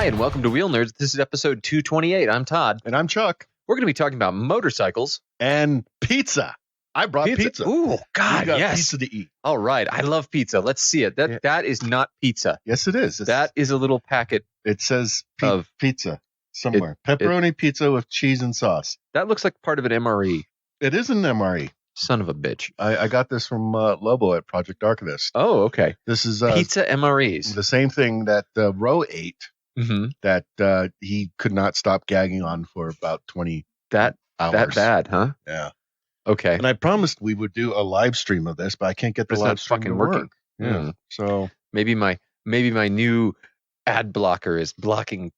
Hi, and welcome to Wheelnerds. This is episode 228. I'm Todd. And I'm Chuck. We're going to be talking about motorcycles. And pizza. I brought pizza. Ooh, God, We got yes. pizza to eat. All right. I love pizza. Let's see it. That is not pizza. Yes, it is. That is a little packet. It says of pizza somewhere. Pepperoni pizza with cheese and sauce. That looks like part of an MRE. It is an MRE. Son of a bitch. I got this from Lobo at Project Archivist. Oh, okay. This is pizza MREs. The same thing that Ro ate that he could not stop gagging on for about 20 hours. That bad, huh? Yeah. Okay. And I promised we would do a live stream of this, but I can't get the live stream to work. Yeah. So maybe my new ad blocker is blocking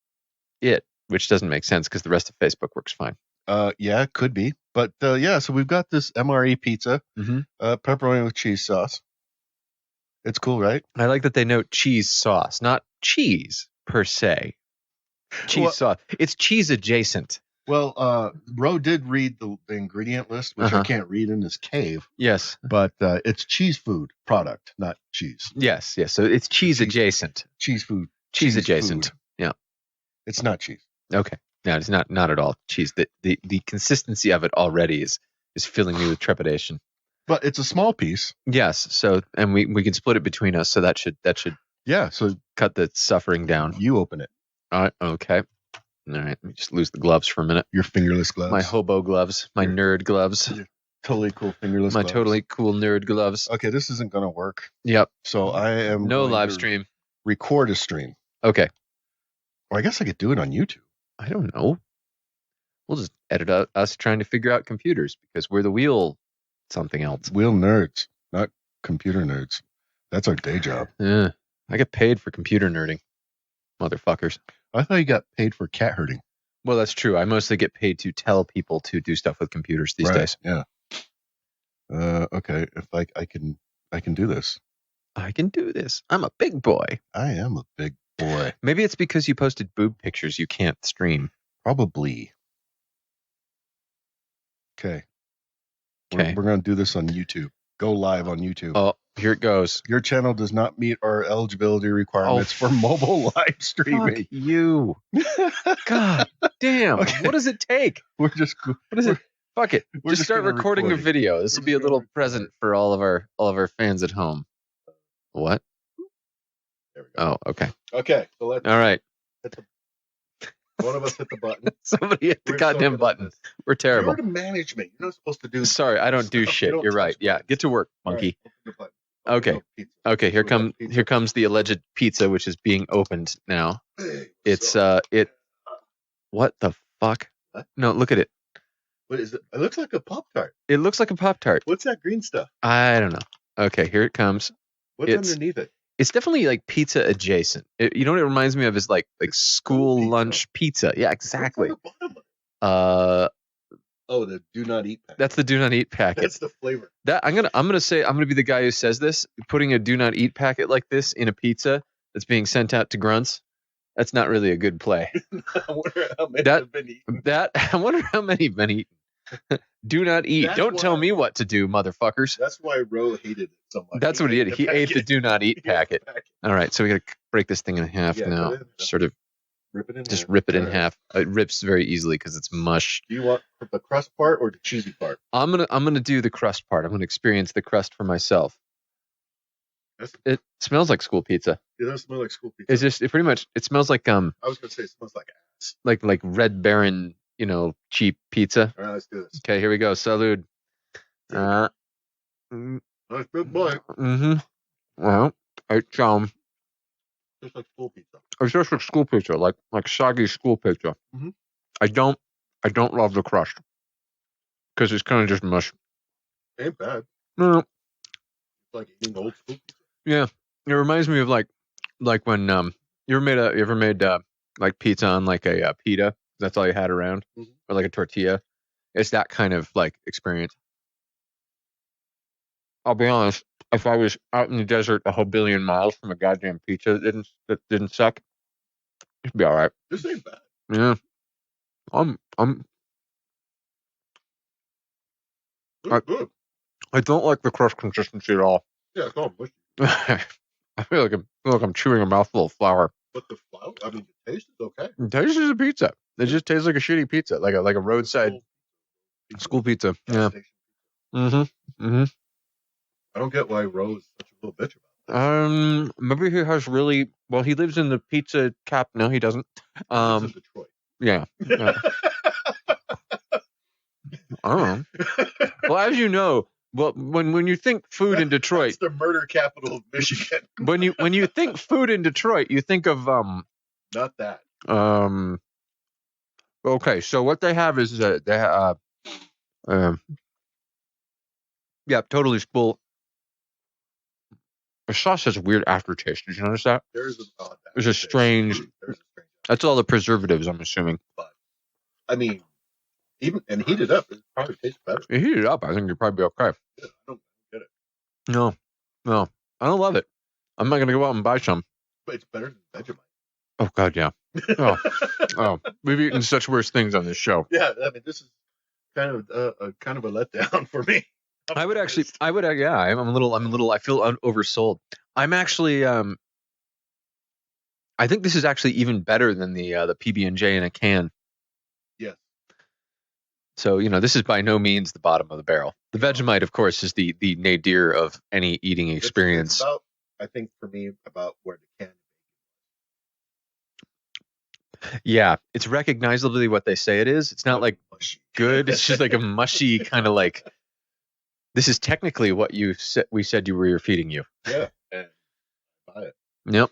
it, which doesn't make sense because the rest of Facebook works fine. Yeah, it could be. But so we've got this MRE pizza, pepperoni with cheese sauce. It's cool, right? I like that they note cheese sauce, not cheese per se. Sauce. It's cheese adjacent. Well, Ro did read the ingredient list, which I can't read in this cave. Yes. But it's cheese food product, not cheese. Yes. So it's cheese adjacent. Cheese food. Cheese adjacent. Food. Yeah. It's not cheese. Okay. No, it's not at all cheese. The consistency of it already is filling me with trepidation. But it's a small piece. Yes. So, and we can split it between us. So that should so cut the suffering down. You open it. All right. Okay. All right. Let me just lose the gloves for a minute. Your fingerless gloves. My hobo gloves. My nerd gloves. Totally cool fingerless gloves. My totally cool nerd gloves. Okay, this isn't going to work. Yep. So I am no live stream. Record a stream. Okay. Well, I guess I could do it on YouTube. I don't know. We'll just edit out us trying to figure out computers because we're the wheel something else. Wheel nerds, not computer nerds. That's our day job. Yeah. I get paid for computer nerding. Motherfuckers. I thought you got paid for cat herding. Well, that's true. I mostly get paid to tell people to do stuff with computers these days. Yeah. Okay. If I can do this. I can do this. I'm a big boy. I am a big boy. Maybe it's because you posted boob pictures you can't stream. Probably. Okay. We're going to do this on YouTube. Go live on YouTube. Oh, here it goes. Your channel does not meet our eligibility requirements for mobile live streaming. Fuck you. God damn. Okay. What does it take? What is it? Fuck it. Just start recording a video. This will be a little present for all of our fans at home. What? There we go. Oh, okay. Okay. So let's all right. One of us hit the button. Somebody hit the goddamn button. We're terrible. You're the management. You're not supposed to do. Sorry, I don't do shit. You're right. Yeah, get to work, monkey. Right, okay. Okay. Here comes the alleged pizza, which is being opened now. It's What the fuck? What? No, look at it. What is it? It looks like a Pop-Tart. It looks like a Pop-Tart. What's that green stuff? I don't know. Okay, here it comes. What's underneath it? It's definitely like pizza adjacent. You know what it reminds me of is like school lunch pizza. Yeah, exactly. The do not eat packet. That's the do not eat packet. That's the flavor. That I'm gonna be the guy who says this. Putting a do not eat packet like this in a pizza that's being sent out to grunts. That's not really a good play. I wonder how many have been eaten. I wonder how many have been eaten. Do not eat. Don't tell me what to do, motherfuckers. That's why Ro hated it so much. That's what he did. He ate the do not eat packet. All right, so we got to break this thing in half now. Sort of rip it in half. It rips very easily because it's mush. Do you want the crust part or the cheesy part? I'm gonna do the crust part. I'm gonna experience the crust for myself. It smells like school pizza. It does smell like school pizza. It's just it smells like I was gonna say it smells like ass. Like Red Baron, cheap pizza. All right, let's do this. Okay, here we go. Salud. Nice big boy. Well, it's just like school pizza. It's just like school pizza, like soggy school pizza. I don't love the crust because it's kind of just mush. Ain't bad. No. It's like eating old school pizza. Yeah, it reminds me of like when you ever made like pizza on like a pita. That's all you had around, or like a tortilla. It's that kind of like experience. I'll be honest. If I was out in the desert a whole billion miles from a goddamn pizza that didn't suck, it'd be all right. This ain't bad. Yeah, Good. I don't like the crust consistency at all. Yeah, it's all mushy. I feel like I'm chewing a mouthful of flour. But the flour, I mean, taste is okay. It tastes as a pizza. It just tastes like a shitty pizza, like a roadside school pizza. Yeah. Mm-hmm. I don't get why Rose is such a little bitch about Maybe he has really well. He lives in the pizza cap. No, he doesn't. it. He lives in Detroit. Yeah. I don't know. Well, as you know, well, when you think food in Detroit, it's the murder capital of Michigan. when you think food in Detroit, you think of not that. Okay, so what they have is yeah, totally full. The sauce has a weird aftertaste. Did you notice that? There's an odd. There's a strange. That's all the preservatives, I'm assuming. But I mean, even and heat it up, it probably tastes better. You heat it up, I think you'd probably be okay. Yeah, I don't get it. No, I don't love it. I'm not gonna go out and buy some. But it's better than Vegemite. Oh God, yeah. Oh, we've eaten such worse things on this show. Yeah, I mean, this is kind of a letdown for me. I'm a little. I feel oversold. I'm actually. I think this is actually even better than the PB&J in a can. Yes. So this is by no means the bottom of the barrel. The Vegemite, of course, is the nadir of any eating experience. It's about, I think, for me, about where the can. Yeah, it's recognizably what they say it is. It's not like good. It's just like a mushy kind of like. This is technically what we said we were feeding you. Yeah, and buy it. Yep.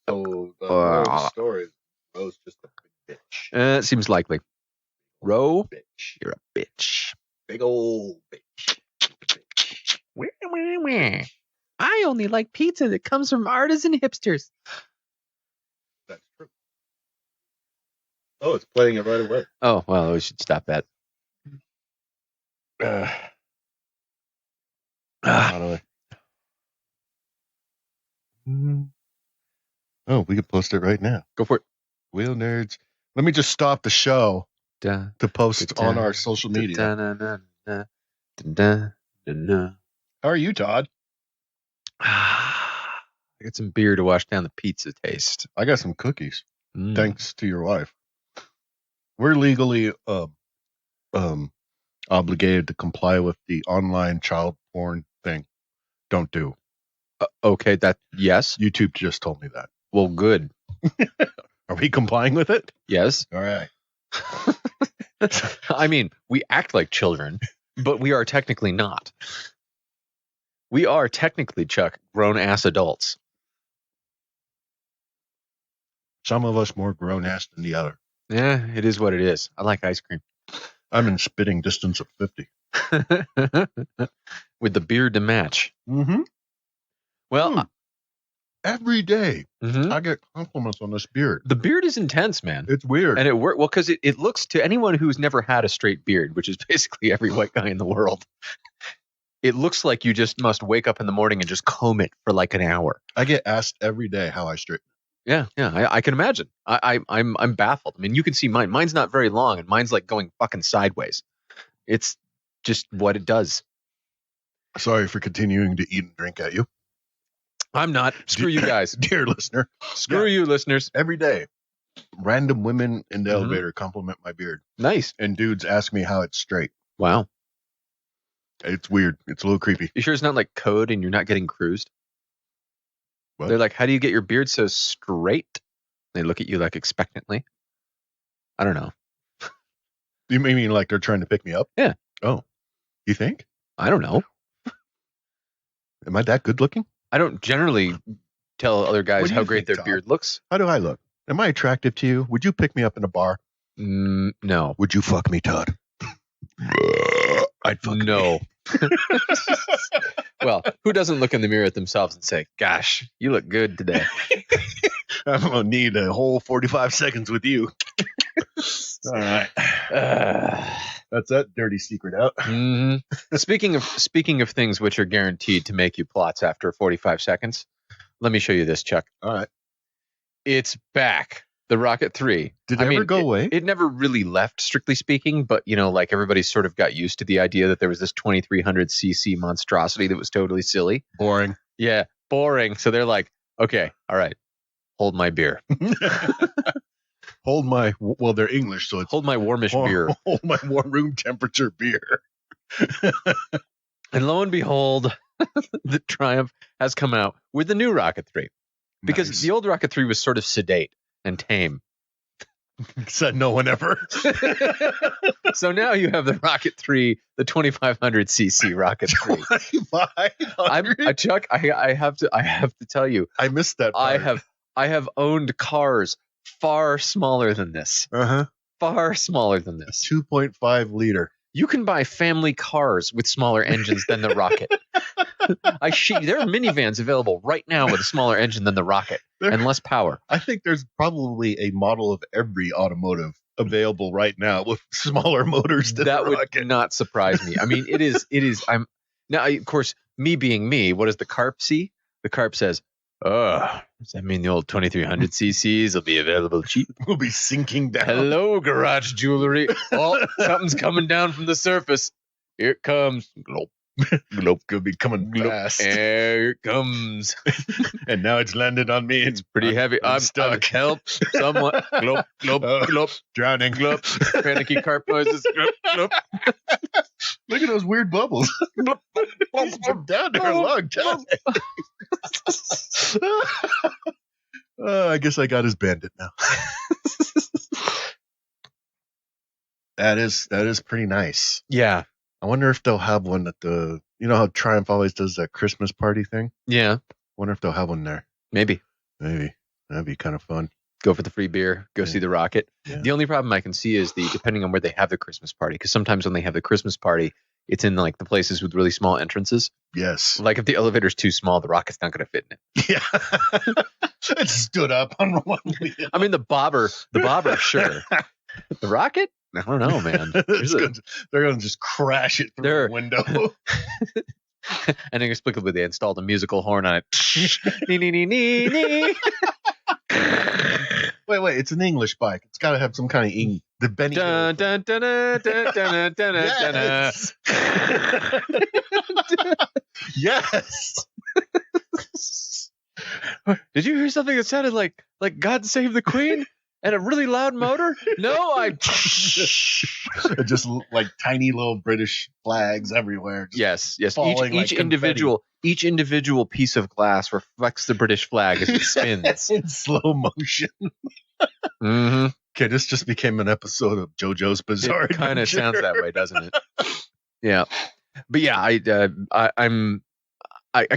So the story, Ro's just a big bitch. It seems likely. Ro, bitch. You're a bitch. Big old bitch. I only like pizza that comes from artisan hipsters. That's true. Oh, it's playing it right away. Oh, well, we should stop that. Oh, we can post it right now. Go for it. Wheelnerds. Let me just stop the show to post on our social media. How are you, Todd? I got some beer to wash down the pizza taste. I got some cookies. Thanks to your wife. We're legally obligated to comply with the online child porn thing. Don't do. Okay, yes. YouTube just told me that. Well, good. Are we complying with it? Yes. All right. I mean, we act like children, but we are technically not. We are technically, Chuck, grown-ass adults. Some of us more grown-ass than the other. Yeah, it is what it is. I like ice cream. I'm in spitting distance of 50. With the beard to match. Mm-hmm. Well, every day I get compliments on this beard. The beard is intense, man. It's weird. And it works well because it looks, to anyone who's never had a straight beard, which is basically every white guy in the world, it looks like you just must wake up in the morning and just comb it for like an hour. I get asked every day how I straighten. Yeah, I can imagine. I'm baffled. I mean, you can see mine. Mine's not very long, and mine's like going fucking sideways. It's just what it does. Sorry for continuing to eat and drink at you. I'm not. Screw you guys. Dear listener. Screw you, listeners. Every day, random women in the elevator compliment my beard. Nice. And dudes ask me how it's straight. Wow. It's weird. It's a little creepy. You sure it's not like code and you're not getting cruised? What? They're like, how do you get your beard so straight? They look at you like expectantly. I don't know. You mean like they're trying to pick me up? Yeah. Oh. You think? I don't know. Am I that good looking? I don't generally tell other guys how great their beard looks. How do I look? Am I attractive to you? Would you pick me up in a bar? No. Would you fuck me, Todd? I'd fuck no. Well, who doesn't look in the mirror at themselves and say, gosh, you look good today? I'm going to need a whole 45 seconds with you. All right. That's that dirty secret out. Mm-hmm. Speaking of things which are guaranteed to make you plots after 45 seconds, let me show you this, Chuck. All right. It's back. The Rocket 3. Did it ever go away? It never really left, strictly speaking, but, like everybody sort of got used to the idea that there was this 2300cc monstrosity that was totally silly. Boring. Yeah, boring. So they're like, okay, all right. hold my beer. Hold my, well, they're English, so it's Hold my warmish beer. Hold my warm room temperature beer. And lo and behold, the Triumph has come out with the new Rocket 3. Because Nice. the old Rocket 3 was sort of sedate and tame. Said no one ever. So now you have the Rocket 3, the 2500cc Rocket 3. 2500? Chuck, I have to tell you, I missed that part. I have owned cars far smaller than this. Far smaller than this. 2.5 liter. You can buy family cars with smaller engines than the Rocket. There are minivans available right now with a smaller engine than the Rocket and less power. I think there's probably a model of every automotive available right now with smaller motors than That the would Rocket. not surprise me. I mean, it is. Now, of course, me being me, what does the carp see? The carp says, "Oh, does that mean the old 2300 cc's will be available cheap?" We'll be sinking down. Hello, garage jewelry. Oh, something's coming down from the surface. Here it comes. Glop. Glop could be coming fast. Here it comes. And now it's landed on me. It's Pretty heavy. I'm stuck. Help. Someone. Glop, glop, glop. Drowning. Glop. Panicky carp noises. Glop, glop. Look at those weird bubbles. He's been down there a long time. I guess I got his bandit now. That is pretty nice. Yeah. I wonder if they'll have one at the, you know how Triumph always does that Christmas party thing? Yeah. Wonder if they'll have one there. Maybe. That'd be kind of fun. Go for the free beer. Go see the Rocket. Yeah. The only problem I can see is depending on where they have the Christmas party. Because sometimes when they have the Christmas party, it's in like the places with really small entrances. Yes. Like if the elevator's too small, the Rocket's not going to fit in it. Yeah. It stood up on one wheel. I mean, the bobber, sure. The Rocket? I don't know, man. They're going to just crash it through the window. And inexplicably, they installed a musical horn on it. Nee, nee, nee, nee, nee. Wait, it's an English bike. It's got to have some kind of the Benny. Dun, dun, dun, dun, dun, dun, dun, dun, Yes. Yes. Did you hear something that sounded like God Save the Queen and a really loud motor? No, just like tiny little British flags everywhere. Yes. Falling Each individual piece of glass reflects the British flag as it spins in slow motion. Mm-hmm. Okay, this just became an episode of JoJo's Bizarre It kind of Adventure. sounds that way, doesn't it? Yeah, but yeah, I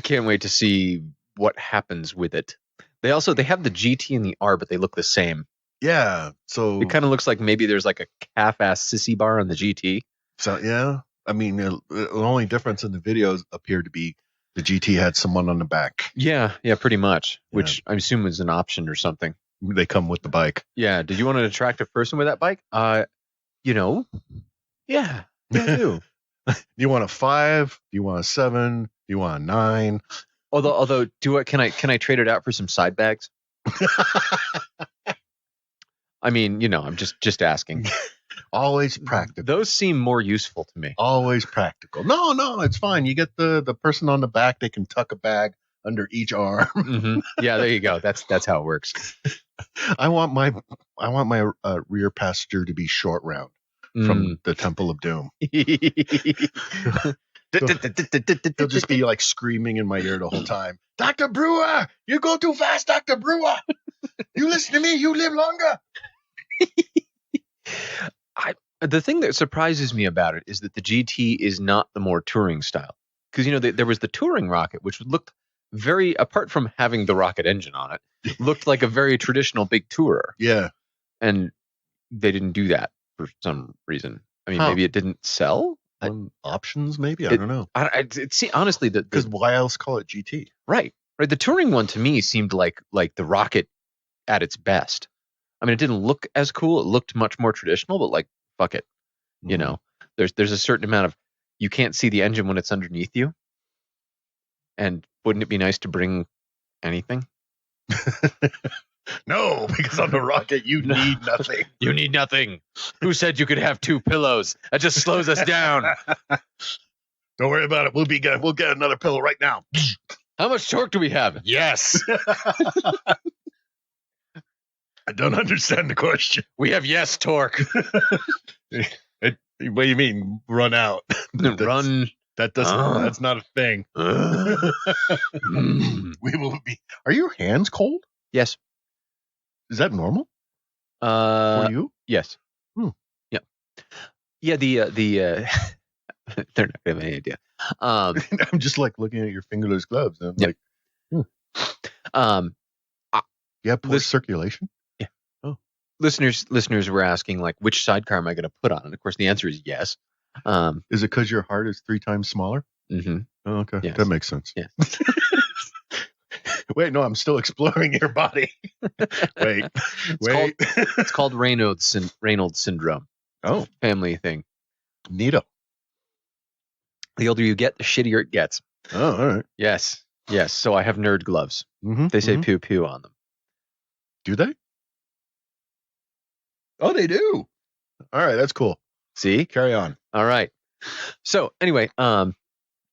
can't wait to see what happens with it. They have the GT and the R, but they look the same. Yeah, so It kind of looks like maybe there's like a half-ass sissy bar on the GT. So yeah, I mean the only difference in the videos appeared to be the GT had someone on the back. Yeah, pretty much. Yeah. Which I assume is an option or something. They come with the bike. Yeah. Did you want an attractive person with that bike? Yeah, I do. Do you want a 5? Do you want a 7? Do you want a 9? Although, can I trade it out for some side bags? I mean, I'm just asking. Always practical. Those seem more useful to me. Always practical. No, it's fine. You get the person on the back. They can tuck a bag under each arm. Mm-hmm. Yeah, there you go. That's how it works. I want my rear passenger to be short round from the Temple of Doom. They'll just be like screaming in my ear the whole time. Dr. Brewer, you go too fast, Dr. Brewer. You listen to me, you live longer. The thing that surprises me about it is that the GT is not the more touring style. Because, there was the touring Rocket, which looked very, apart from having the Rocket engine on it, looked like a very traditional big tourer. Yeah. And they didn't do that for some reason. I mean, maybe it didn't sell? Options, maybe? I don't know. Honestly, because why else call it GT? Right. The touring one to me seemed like the Rocket at its best. I mean, it didn't look as cool. It looked much more traditional, but fuck it. Mm-hmm. There's a certain amount of, you can't see the engine when it's underneath you. And wouldn't it be nice to bring anything? No, because on the Rocket, you need nothing. You need nothing. Who said you could have 2 pillows? That just slows us down. Don't worry about it. We'll get another pillow right now. How much torque do we have? Yes. I don't understand the question. We have yes torque. What do you mean, run out? Run. That doesn't. That's not a thing. We will be. Are your hands cold? Yes. Is that normal for you? Yes. Hmm. Yeah. Yeah. They're not gonna have any idea. I'm just like looking at your fingerless gloves. And I'm like, you have poor circulation. Yeah. Oh. Listeners were asking like, which sidecar am I going to put on? And of course, the answer is yes. Is it because your heart is 3 times smaller? Mm-hmm. Oh, okay. Yes. That makes sense. Yeah. Wait, no, I'm still exploring your body. Wait. It's called Raynaud's syndrome. Oh, Family thing. neato. The older you get, the shittier it gets. Oh, all right. Yes. So I have nerd gloves. Mm-hmm, They say pew pew on them. Do they? Oh, they do. All right, that's cool. See? Carry on. All right. So anyway, yeah.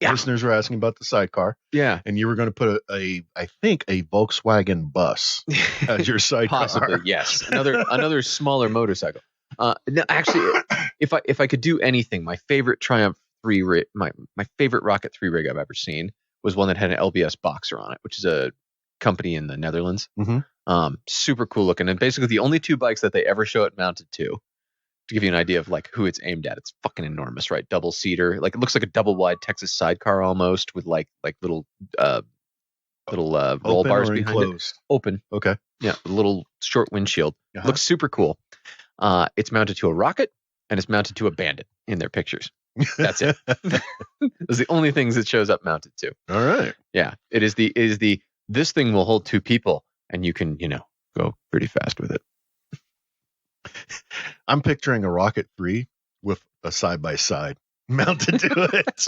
Listeners were asking about the sidecar. Yeah. And you were going to put I think a Volkswagen bus as your sidecar. Possibly, yes. Another smaller motorcycle. No, actually, if I could do anything, my favorite Triumph 3 rig, my favorite Rocket 3 rig I've ever seen was one that had an LBS boxer on it, which is a company in the Netherlands. Mm-hmm. Super cool looking, and basically the only 2 bikes that they ever show it mounted to give you an idea of like who it's aimed at. It's fucking enormous, right? Double seater, like it looks like a double wide Texas sidecar almost, with like little roll bars behind it. Open. Okay. Yeah, a little short windshield. Uh-huh. Looks super cool. It's mounted to a Rocket and it's mounted to a Bandit in their pictures. That's it. Those are the only things it shows up mounted to. All right. Yeah, it is the this thing will hold 2 people and you can go pretty fast with it. I'm picturing a Rocket 3 with a side-by-side mounted to it.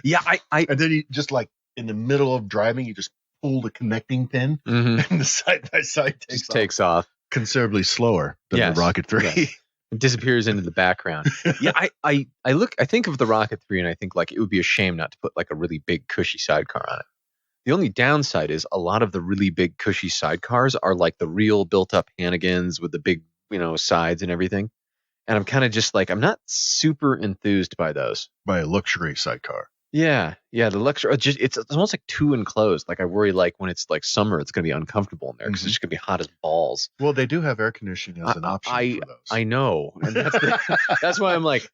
Yeah, and then you just like in the middle of driving, you just pull the connecting pin and the side-by-side takes off considerably slower than the Rocket 3. Yes. It disappears into the background. Yeah, I think of the Rocket 3 and I think like it would be a shame not to put like a really big cushy sidecar on it. The only downside is a lot of the really big cushy sidecars are like the real built up Hannigans with the big, sides and everything. And I'm kind of just like, I'm not super enthused by those. By a luxury sidecar. Yeah. The luxury, it's almost like too enclosed. Like I worry like when it's like summer, it's going to be uncomfortable in there because it's just going to be hot as balls. Well, they do have air conditioning as an option for those. I know. And that's why I'm like,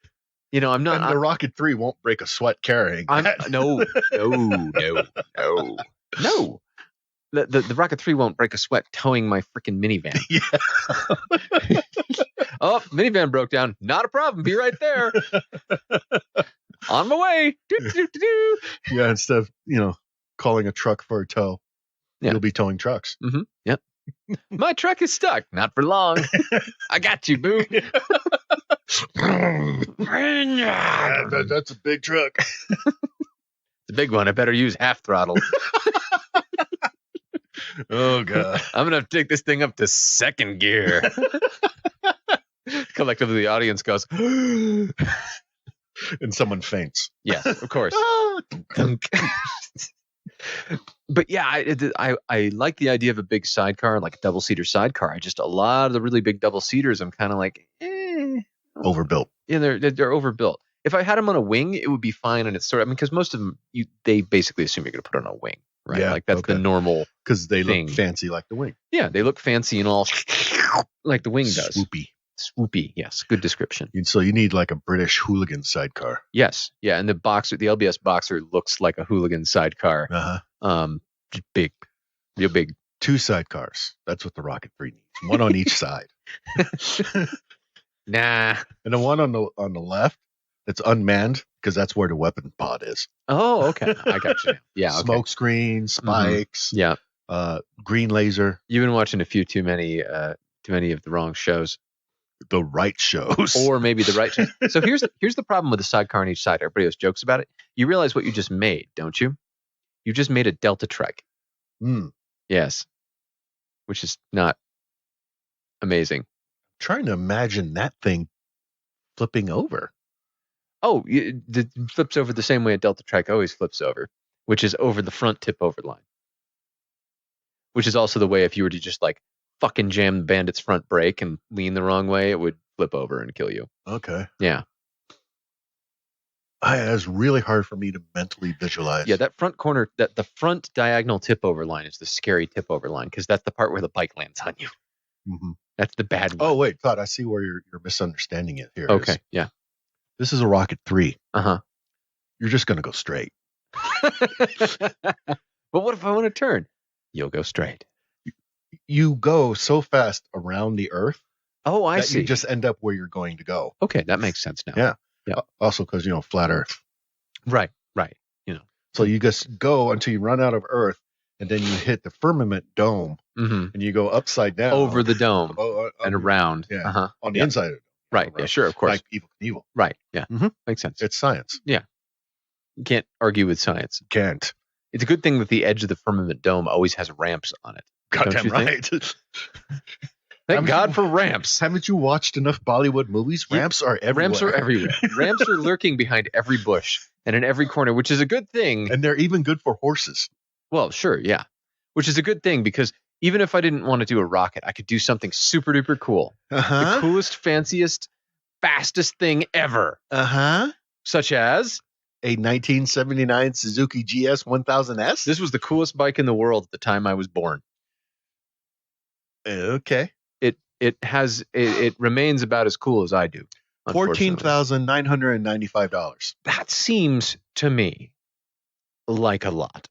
I'm not. And the Rocket 3 won't break a sweat carrying. No. The Rocket 3 won't break a sweat towing my freaking minivan. Yeah. Oh, minivan broke down. Not a problem. Be right there. On my way. Yeah, instead of, calling a truck for a tow, you'll be towing trucks. Mm-hmm. Yep. My truck is stuck. Not for long. I got you, boo. That's a big truck. It's a big one. I better use half throttle. Oh, God. I'm going to have to take this thing up to second gear. Collectively, the audience goes, and someone faints. Yes, of course. But yeah, I like the idea of a big sidecar, like a double-seater sidecar. A lot of the really big double-seaters, I'm kind of like, overbuilt. Yeah, they're overbuilt. If I had them on a wing, it would be fine. And it's because most of them, they basically assume you're going to put it on a wing, right? Yeah, like that's the normal. Because they look fancy like the wing. Yeah, they look fancy and all like the wing does. Swoopy, yes, good description. So you need like a British hooligan sidecar. Yes, yeah, and the LBS boxer looks like a hooligan sidecar. Just big, real big. 2 sidecars. That's what the Rocket 3 needs. One on each side. Nah. And the one on the left, it's unmanned because that's where the weapon pod is. Oh, okay. I got you. Yeah. Okay. Smoke screen, spikes. Yeah. Green laser. You've been watching a few too many of the wrong shows. The right shows. Or maybe the right shows. So here's the problem with the sidecar on each side. Everybody has jokes about it. You realize what you just made, don't you? You just made a Delta Trek. Yes. Which is not amazing. Trying to imagine that thing flipping over. Oh, it flips over the same way a Delta Trek always flips over, which is over the front tip over line. Which is also the way if you were to just like fucking jam the Bandit's front brake and lean the wrong way, it would flip over and kill you. Okay. Yeah. It's really hard for me to mentally visualize. Yeah, that front corner, the front diagonal tip over line is the scary tip over line because that's the part where the bike lands on you. Mm-hmm. That's the bad one. Oh, wait, Todd, I see where you're misunderstanding it here. Okay, yeah. This is a Rocket 3. Uh-huh. You're just going to go straight. But what if I want to turn? You'll go straight. You go so fast around the Earth. Oh, I see. You just end up where you're going to go. Okay, that makes sense now. Yeah. Yeah. Also because, flat Earth. Right. So you just go until you run out of Earth, and then you hit the firmament dome, and you go upside down. Over the dome and around. Yeah. Uh-huh. On the inside of it. Right. Yeah, sure, of course. Like Evil Knievel. Right. Yeah. Mm-hmm. Makes sense. It's science. Yeah. You can't argue with science. Can't. It's a good thing that the edge of the firmament dome always has ramps on it. Goddamn right. Thank God for ramps. Haven't you watched enough Bollywood movies? Ramps are everywhere. Ramps are everywhere. Ramps are lurking behind every bush and in every corner, which is a good thing. And they're even good for horses. Well, sure, yeah. Which is a good thing because even if I didn't want to do a rocket, I could do something super duper cool. Uh-huh. The coolest, fanciest, fastest thing ever. Uh-huh. Such as a 1979 Suzuki GS 1000S. This was the coolest bike in the world at the time I was born. Okay. It remains about as cool as I do. $14,995. That seems to me like a lot.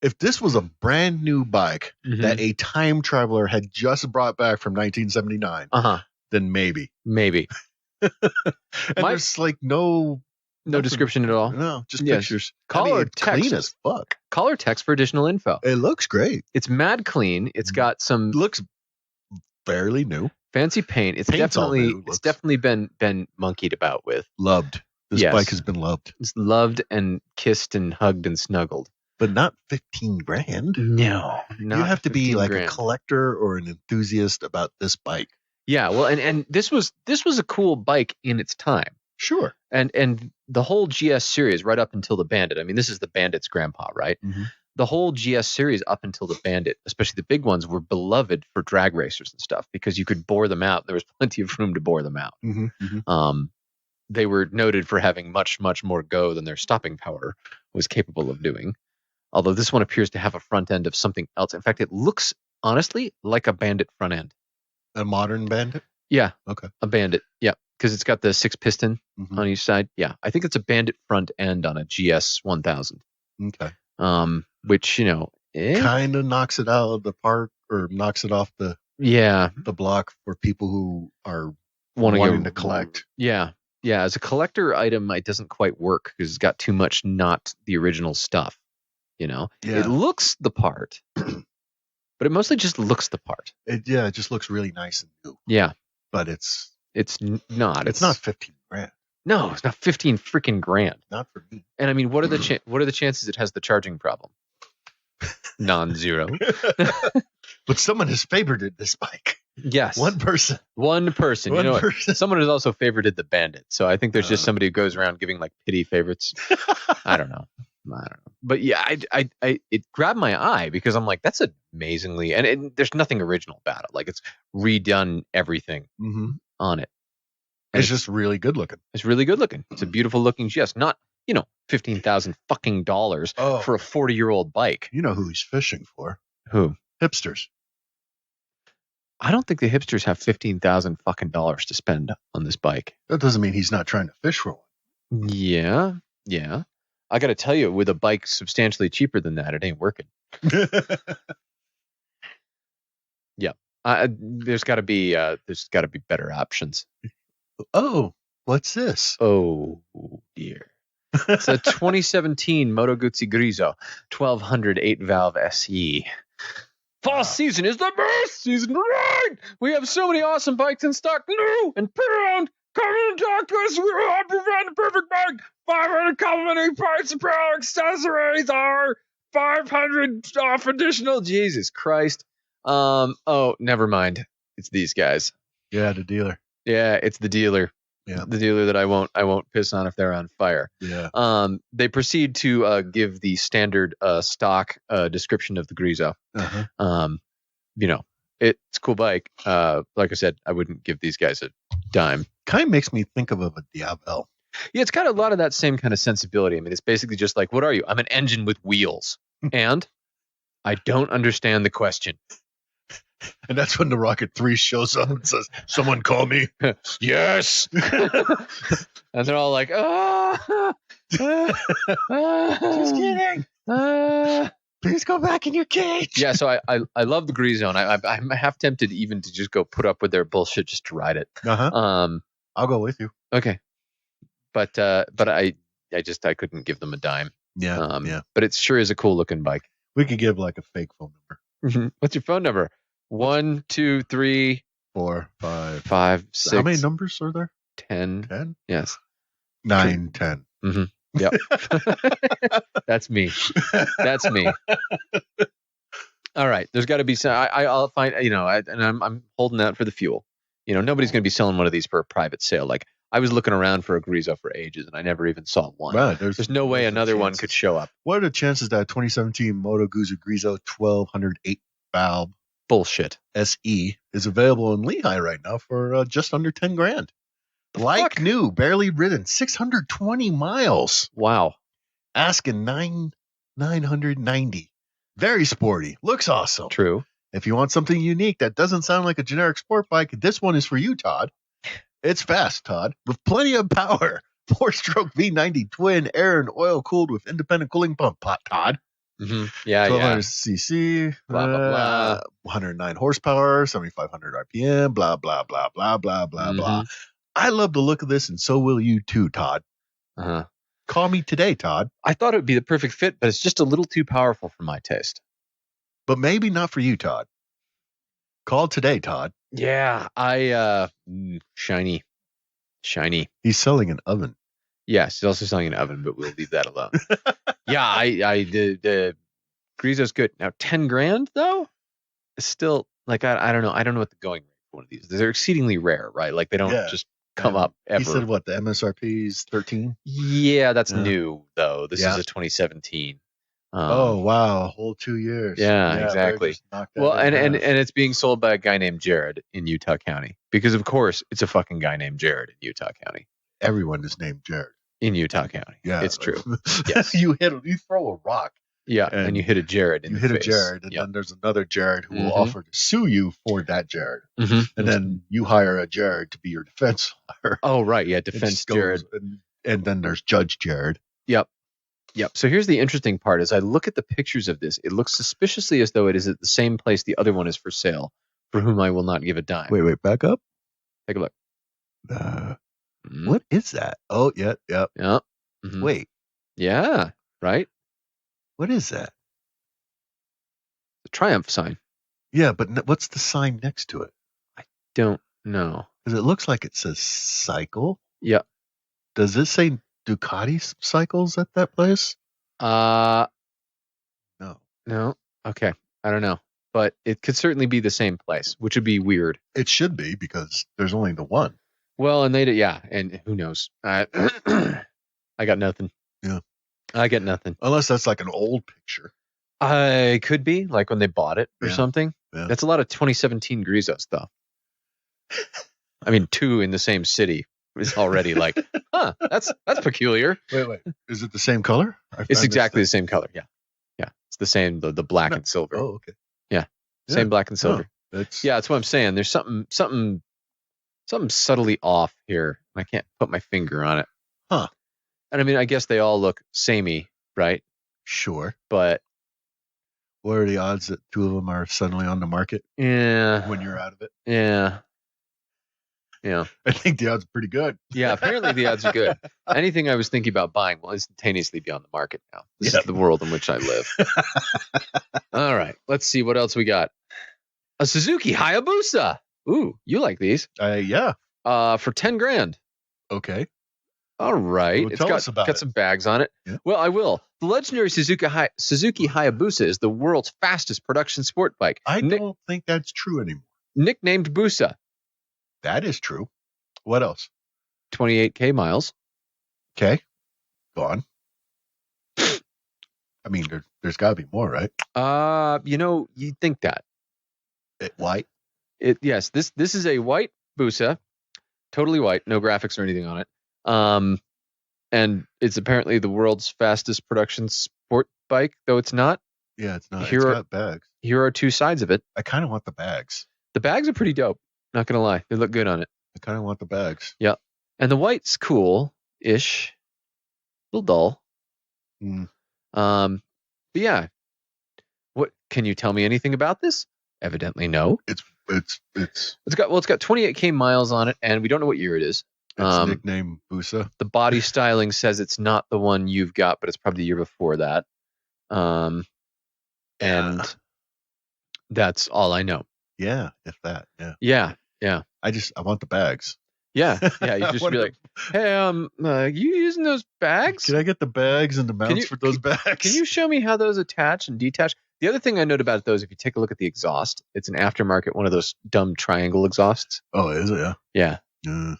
If this was a brand new bike that a time traveler had just brought back from 1979, then maybe. Maybe. And there's like no description at all. No, just pictures. Call or text. Clean as fuck. Call or text for additional info. It looks great. It's mad clean. It's got some looks fairly new. Fancy paint. It's definitely been monkeyed about with. Loved. This bike has been loved. It's loved and kissed and hugged and snuggled. But not $15,000. No, you have to be like a collector or an enthusiast about this bike. Yeah, well, and this was a cool bike in its time. Sure. And the whole GS series right up until the Bandit. I mean, this is the Bandit's grandpa, right? Mm-hmm. The whole GS series up until the Bandit, especially the big ones, were beloved for drag racers and stuff because you could bore them out. There was plenty of room to bore them out. Mm-hmm, mm-hmm. They were noted for having much, much more go than their stopping power was capable of doing. Although this one appears to have a front end of something else. In fact, it looks, honestly, like a Bandit front end. A modern Bandit? Yeah. Okay. A Bandit, yeah. Because it's got the 6-piston on each side. Yeah. I think it's a Bandit front end on a GS 1000. Okay. Which, kind of knocks it out of the park or knocks it off the block for people who are wanting to collect. Yeah. Yeah. As a collector item, it doesn't quite work because it's got too much not the original stuff. It looks the part, but it mostly just looks the part. It just looks really nice and new. Yeah. But it's not. It's not $15,000. No, it's not 15 freaking grand. Not for me. And I mean, what are the chances it has the charging problem? Non-zero. But someone has favorited this bike. Yes. One person. Someone has also favorited the Bandit. So I think there's just somebody who goes around giving like pity favorites. I don't know. But yeah, it grabbed my eye because I'm like, that's amazingly, and there's nothing original about it. Like it's redone everything on it. And it's just really good looking. It's really good looking. It's a beautiful looking GS. Not, $15,000 fucking dollars for a 40-year-old bike. You know who he's fishing for? Who? Hipsters. I don't think the hipsters have $15,000 fucking dollars to spend on this bike. That doesn't mean he's not trying to fish for one. Yeah. I got to tell you, with a bike substantially cheaper than that, it ain't working. Yeah. There's got to be better options. Oh, what's this? Oh dear. It's a 2017 Moto Guzzi Grigio 1200 8-valve SE. Fall season is the best season to ride. We have so many awesome bikes in stock, new and pre-owned. Come and talk to us. We will help you find the perfect bike. 500 complimentary parts, apparel, accessories, are 500 off additional. Jesus Christ. Oh, never mind. It's these guys. Yeah, the dealer. Yeah, it's the dealer. Yeah. The dealer that I won't piss on if they're on fire. Yeah. They proceed to give the standard stock description of the Grigio. Uh-huh. It's a cool bike. Like I said, I wouldn't give these guys a dime. Kind of makes me think of a Diablo. Yeah, it's got a lot of that same kind of sensibility. I mean, it's basically just like, what are you? I'm an engine with wheels. And I don't understand the question. And that's when the Rocket 3 shows up and says, someone call me. Yes. And they're all like, just kidding. Please go back in your cage. Yeah, so I love the Gree Zone. I'm half tempted even to just go put up with their bullshit just to ride it. I'll go with you. Okay. But I couldn't give them a dime. Yeah. But it sure is a cool looking bike. We could give like a fake phone number. What's your phone number? 1, 2, 3, 4, 5, 5, 6. How many numbers are there? 10. 10? Yes. 9, 10. Mm-hmm. Yep. That's me. That's me. All right. There's got to be some. I'll find. I'm holding out for the fuel. Nobody's going to be selling one of these for a private sale. Like I was looking around for a Grezzo for ages, and I never even saw one. Wow, there's no way another one could show up. What are the chances that 2017 Moto Guzzi Grezzo 1208 valve bullshit SE is available in Lehigh right now for just under 10 grand? Like new, barely ridden, 620 miles. Wow. Asking 990. Very sporty. Looks awesome. True. If you want something unique that doesn't sound like a generic sport bike, this one is for you, Todd. It's fast, Todd, with plenty of power. 4-stroke V90 twin, air and oil cooled with independent cooling pump, Todd. Mm-hmm. Yeah, 1200 cc, blah, blah, blah. 109 horsepower, 7,500 RPM, blah, blah, blah, blah, blah, blah, blah. I love the look of this, and so will you too, Todd. Uh-huh. Call me today, Todd. I thought it would be the perfect fit, but it's just a little too powerful for my taste. But maybe not for you, Todd. Call today, Todd. Yeah, shiny. He's selling an oven. Yes, he's also selling an oven, but we'll leave that alone. Yeah, the Grezzo's good. Now, 10 grand though, is still like I don't know. I don't know what the going rate for one of these. They're exceedingly rare, right? Like they don't just come up ever. He said what the MSRP is 13. Yeah, that's new though. This is a 2017. Oh wow, a whole 2 years. Yeah, exactly. Well, and it's being sold by a guy named Jared in Utah County because of course it's a fucking guy named Jared in Utah County. Everyone is named Jared in Utah County. Yeah, it's true. Yes, you throw a rock. Yeah, and you hit a Jared in the face. You hit a Jared, and then there's another Jared who will offer to sue you for that Jared. And then you hire a Jared to be your defense lawyer. Oh, right. Yeah, defense Jared. And then there's Judge Jared. Yep. So here's the interesting part. As I look at the pictures of this, it looks suspiciously as though it is at the same place the other one is for sale, for whom I will not give a dime. Wait, back up. Take a look. What is that? Oh, yeah. Mm-hmm. Wait. Yeah, right? What is that? The Triumph sign. Yeah, but what's the sign next to it? I don't know. Because it looks like it says cycle. Yeah. Does this say Ducati cycles at that place? No. No. Okay. I don't know. But it could certainly be the same place, which would be weird. It should be because there's only the one. Well, and and who knows? I got nothing. Yeah. I get nothing. Unless that's like an old picture. I could be like when they bought it or something. Yeah. That's a lot of 2017 Grezzo stuff. I mean, 2 in the same city is already like, that's peculiar. Wait. Is it the same color? It's exactly the same color. Yeah. It's the same, the black and silver. Oh, okay. Yeah. Same black and silver. That's what I'm saying. There's something subtly off here. I can't put my finger on it. Huh. And I mean, I guess they all look samey, right? Sure. But what are the odds that 2 of them are suddenly on the market? Yeah. When you're out of it? Yeah. I think the odds are pretty good. Yeah, apparently the odds are good. Anything I was thinking about buying will instantaneously be on the market now. This is the world in which I live. All right, let's see what else we got. A Suzuki Hayabusa. Ooh, you like these? Yeah. For 10 grand. Okay. All right. Well, tell us about got some bags on it. Yeah. Well, I will. The legendary Suzuki Hayabusa is the world's fastest production sport bike. I don't think that's true anymore. Nicknamed Busa. That is true. What else? 28K miles. Okay. Go on. I mean, there's got to be more, right? You'd think that. White. Yes, this is a white Busa, totally white, no graphics or anything on it. And it's apparently the world's fastest production sport bike, though it's not. Yeah, it's not. Here It's are- got bags. Here are two sides of it. I kind of want the bags. The bags are pretty dope. Not gonna lie, they look good on it. I kind of want the bags. And the white's cool-ish, a little dull. Mm. But yeah, what can you tell me anything about this? Evidently, no. It's It's got 28K miles on it, and we don't know what year it is. nicknamed Busa. The body styling says it's not the one you've got, but it's probably the year before that. And that's all I know. Yeah, if that. Yeah. Yeah. I want the bags. Yeah. You just be like, hey, you using those bags? Can I get the bags and the mounts for those bags? Can you show me how those attach and detach? The other thing I note about those, if you take a look at the exhaust, it's an aftermarket, one of those dumb triangle exhausts. Oh, is it? Yeah.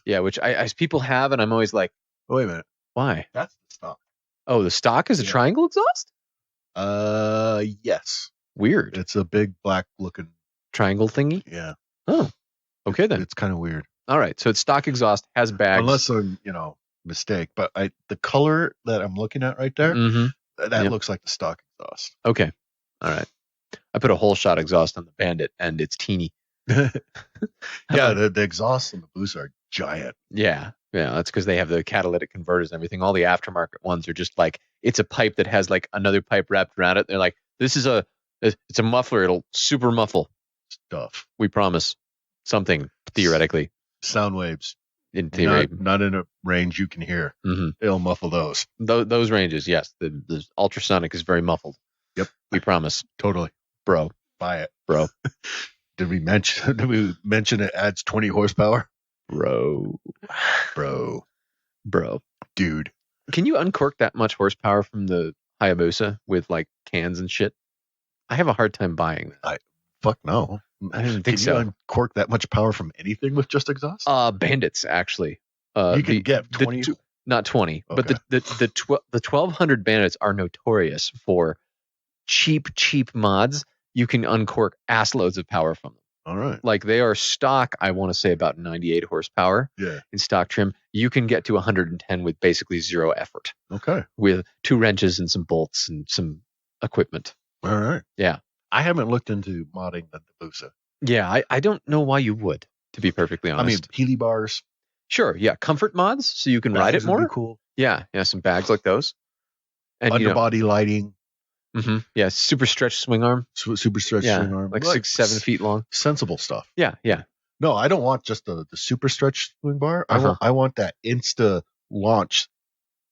Yeah, which I people have, and I'm always like, Oh, wait a minute. why? That's the stock. Oh, the stock is a Yeah. triangle exhaust? Yes. Weird. It's a big black looking. Triangle thingy? Yeah. Oh, okay then. It's kind of weird. All right, so it's stock exhaust, has bags. Unless I'm, mistake. But the color that I'm looking at right there, that Yep. looks like the stock exhaust. Okay. All right. I put a whole shot exhaust on the Bandit, and it's teeny. Yeah, the exhausts on the Boost are giant. Yeah, that's because they have the catalytic converters and everything. All the aftermarket ones are just like, it's a pipe that has like another pipe wrapped around it. They're like, it's a muffler. It'll super muffle. Stuff. We promise something theoretically Sound waves. in theory. Not in a range you can hear. Mm-hmm. It'll muffle those. Those ranges, yes. The ultrasonic is very muffled. Yep. We promise, Totally. bro. Buy it. Bro. Did we mention it adds 20 horsepower? Bro. Dude. Can you uncork that much horsepower from the Hayabusa with like cans and shit? I have a hard time buying that. Fuck no. I didn't think Can so. you uncork that much power from anything with just exhaust? Bandits actually. You can get 20. Not 20, but Okay. the 1200 Bandits are notorious for cheap mods. You can uncork ass loads of power from them. All right. Like they are stock, I want to say about 98 horsepower Yeah. in stock trim. You can get to 110 with basically zero effort Okay. with 2 wrenches and some bolts and some equipment. All right. Yeah. I haven't looked into modding the Busa. Yeah, I don't know why you would, to be perfectly honest. I mean, Healy bars. Sure, yeah, comfort mods so you can ride it bags would be more. Cool. Yeah, some bags like those. And Underbody lighting. yeah, super stretch swing arm. Super stretch Yeah, swing arm. like 6-7 feet long. Sensible stuff. Yeah. No, I don't want just the super stretch swing bar. Uh-huh. I want that insta launch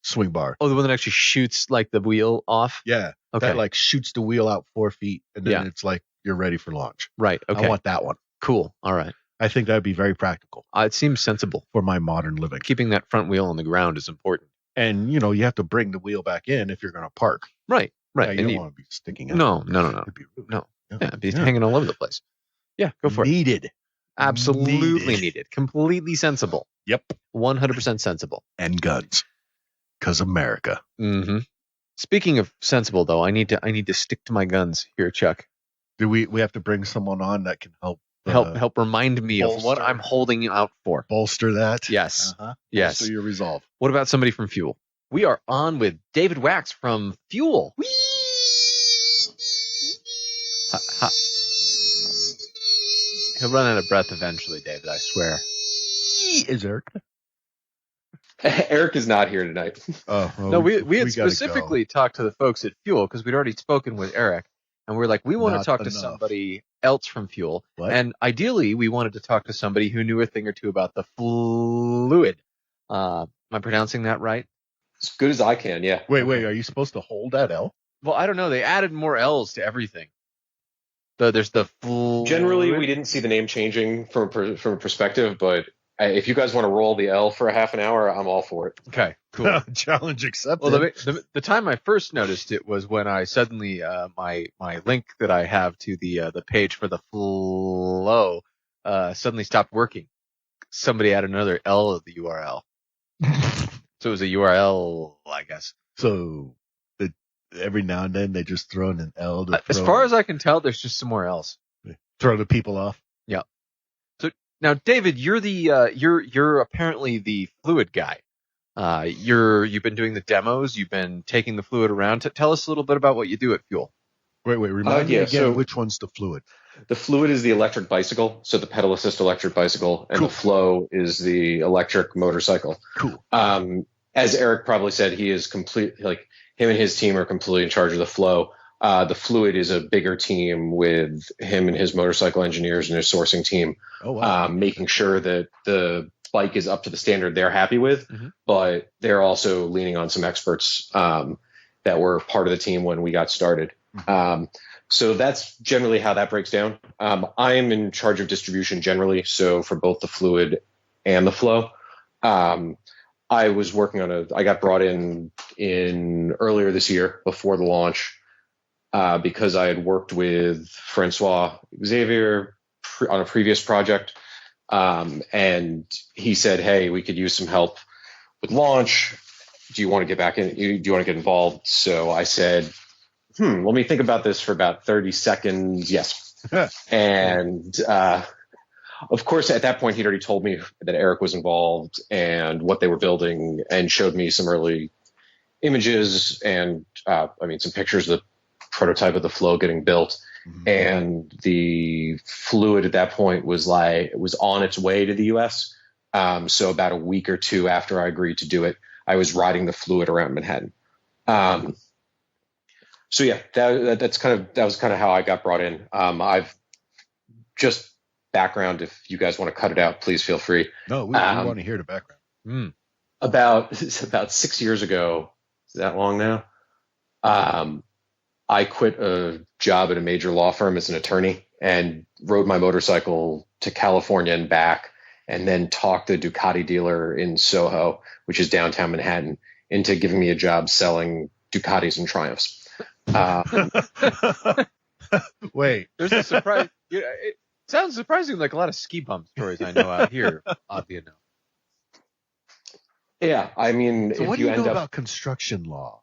swing bar. Oh, the one that actually shoots like the wheel off. Yeah. Okay. That like shoots the wheel out 4 feet and then Yeah. it's like you're ready for launch. Right. Okay. I want that one. Cool. All right. I think that'd be very practical It seems sensible. for my modern living. Keeping that front wheel on the ground is important. And you have to bring the wheel back in if you're going to park. Right. Yeah, And you don't want to be sticking out. No. It'd be rude. No. Yeah. Yeah, be hanging all over the place. Yeah, go for it. Needed. Absolutely needed. Completely sensible. Yep. 100% sensible. And guns. Because America. Mm-hmm. Speaking of sensible, though, I need to stick to my guns here, Chuck. Do we have to bring someone on that can help Help remind me of what bolster. I'm holding out for. bolster that? Yes. Uh-huh. Yes. Bolster your resolve. What about somebody from Fuell? We are on with David Wax from Fuell. He'll run out of breath eventually, David, I swear. Is Eric? Eric is not here tonight. Oh, well, No, we had gotta specifically talked to the folks at Fuell because we'd already spoken with Eric, and we're like, we want to Not talk to enough. somebody else from Fuell, What? and ideally, we wanted to talk to somebody who knew a thing or two about the Flluid. Am I pronouncing that right? As good as I can, yeah. Wait, are you supposed to hold that L? Well, I don't know. They added more L's to everything. There's the Flluid. Generally, we didn't see the name changing from a perspective, but if you guys want to roll the L for a half an hour, I'm all for it. Okay, cool. Challenge accepted. Well, the time I first noticed it was when I suddenly my link that I have to the page for the Fllow suddenly stopped working. Somebody added another L to the URL, so it was a URL, I guess. So every now and then they just throw in an L. As far as I can tell, there's just somewhere else. Throw the people off. Yeah. So now, David, you're the you're apparently the Flluid guy. You've been doing the demos. You've been taking the Flluid around. Tell us a little bit about what you do at Fuell. Wait. Remind me again. So which one's the Flluid? the Flluid is the electric bicycle, so the pedal assist electric bicycle, and Cool. the Fllow is the electric motorcycle. Cool. As Eric probably said, he is complete. Like him and his team are completely in charge of the Fllow. The Flluid is a bigger team with him and his motorcycle engineers and his sourcing team, Oh wow. making sure that the bike is up to the standard they're happy with, but they're also leaning on some experts that were part of the team when we got started. So that's generally how that breaks down. I am in charge of distribution generally, so for both the Flluid and the Fllow. I was working on I got brought in earlier this year before the launch because I had worked with Francois Xavier on a previous project. And he said, hey, we could use some help with launch. Do you want to get back in? Do you want to get involved? So I said, let me think about this for about 30 seconds. Yes. And, of course, at that point, he'd already told me that Eric was involved and what they were building and showed me some early images and, some pictures of the prototype of the Fllow getting built. And the Flluid at that point was on its way to the US. So about a week or two after I agreed to do it, I was riding the Flluid around Manhattan. So yeah, that was kind of how I got brought in. I've just background. If you guys want to cut it out, please feel free. No, we want to hear the background. About 6 years ago, is that long now? I quit a job at a major law firm as an attorney and rode my motorcycle to California and back, and then talked the Ducati dealer in Soho, which is downtown Manhattan, into giving me a job selling Ducatis and Triumphs. Wait, There's a surprise. It sounds surprising, like a lot of ski bump stories I know out here. Oddly enough. Yeah, I mean, so if what do you you know end up, about construction law?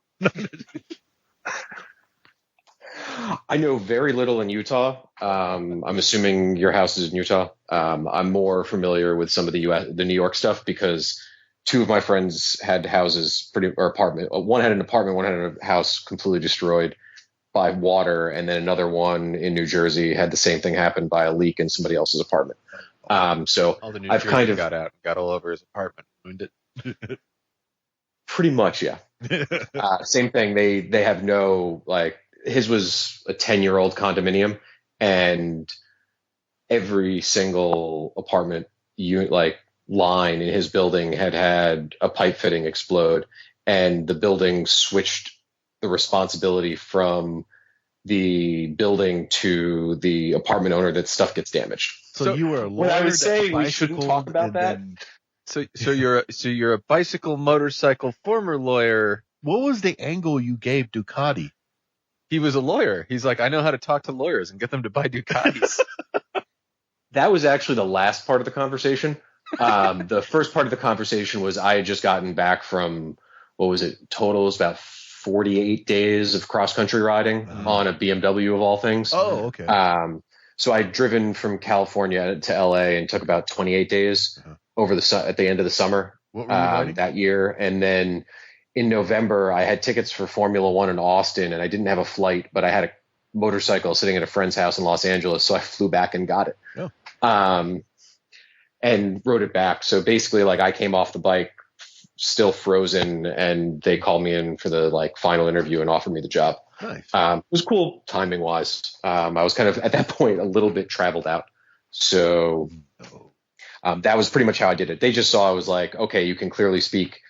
I know very little in Utah. I'm assuming your house is in Utah. I'm more familiar with some of the New York stuff because two of my friends had houses, apartment. One had an apartment, one had a house completely destroyed by water, and then another one in New Jersey had the same thing happen by a leak in somebody else's apartment. So All the New I've Jersey kind of got out, and got all over his apartment, ruined it. pretty much, yeah. Same thing. They have no, like, his was a 10-year-old condominium, and every single apartment unit, like, line in his building had a pipe fitting explode, and the building switched the responsibility from the building to the apartment owner that stuff gets damaged. So you were a lawyer. When I would say we shouldn't talk about that. So you're a bicycle motorcycle former lawyer. What was the angle you gave Ducati? He was a lawyer. He's like, I know how to talk to lawyers and get them to buy Ducatis. That was actually the last part of the conversation. The first part of the conversation was I had just gotten back from, what was it? Total was about 48 days of cross-country riding on a BMW of all things. Oh, okay. So I'd driven from California to LA and took about 28 days at the end of the summer What were you riding? that year. And then in November, I had tickets for Formula One in Austin, and I didn't have a flight, but I had a motorcycle sitting at a friend's house in Los Angeles, so I flew back and got it. Oh. And rode it back. So basically, like, I came off the bike still frozen, and they called me in for the final interview and offered me the job. Nice. It was cool timing wise. I was kind of at that point a little bit traveled out. So that was pretty much how I did it. They just saw I was like, okay, you can clearly speak.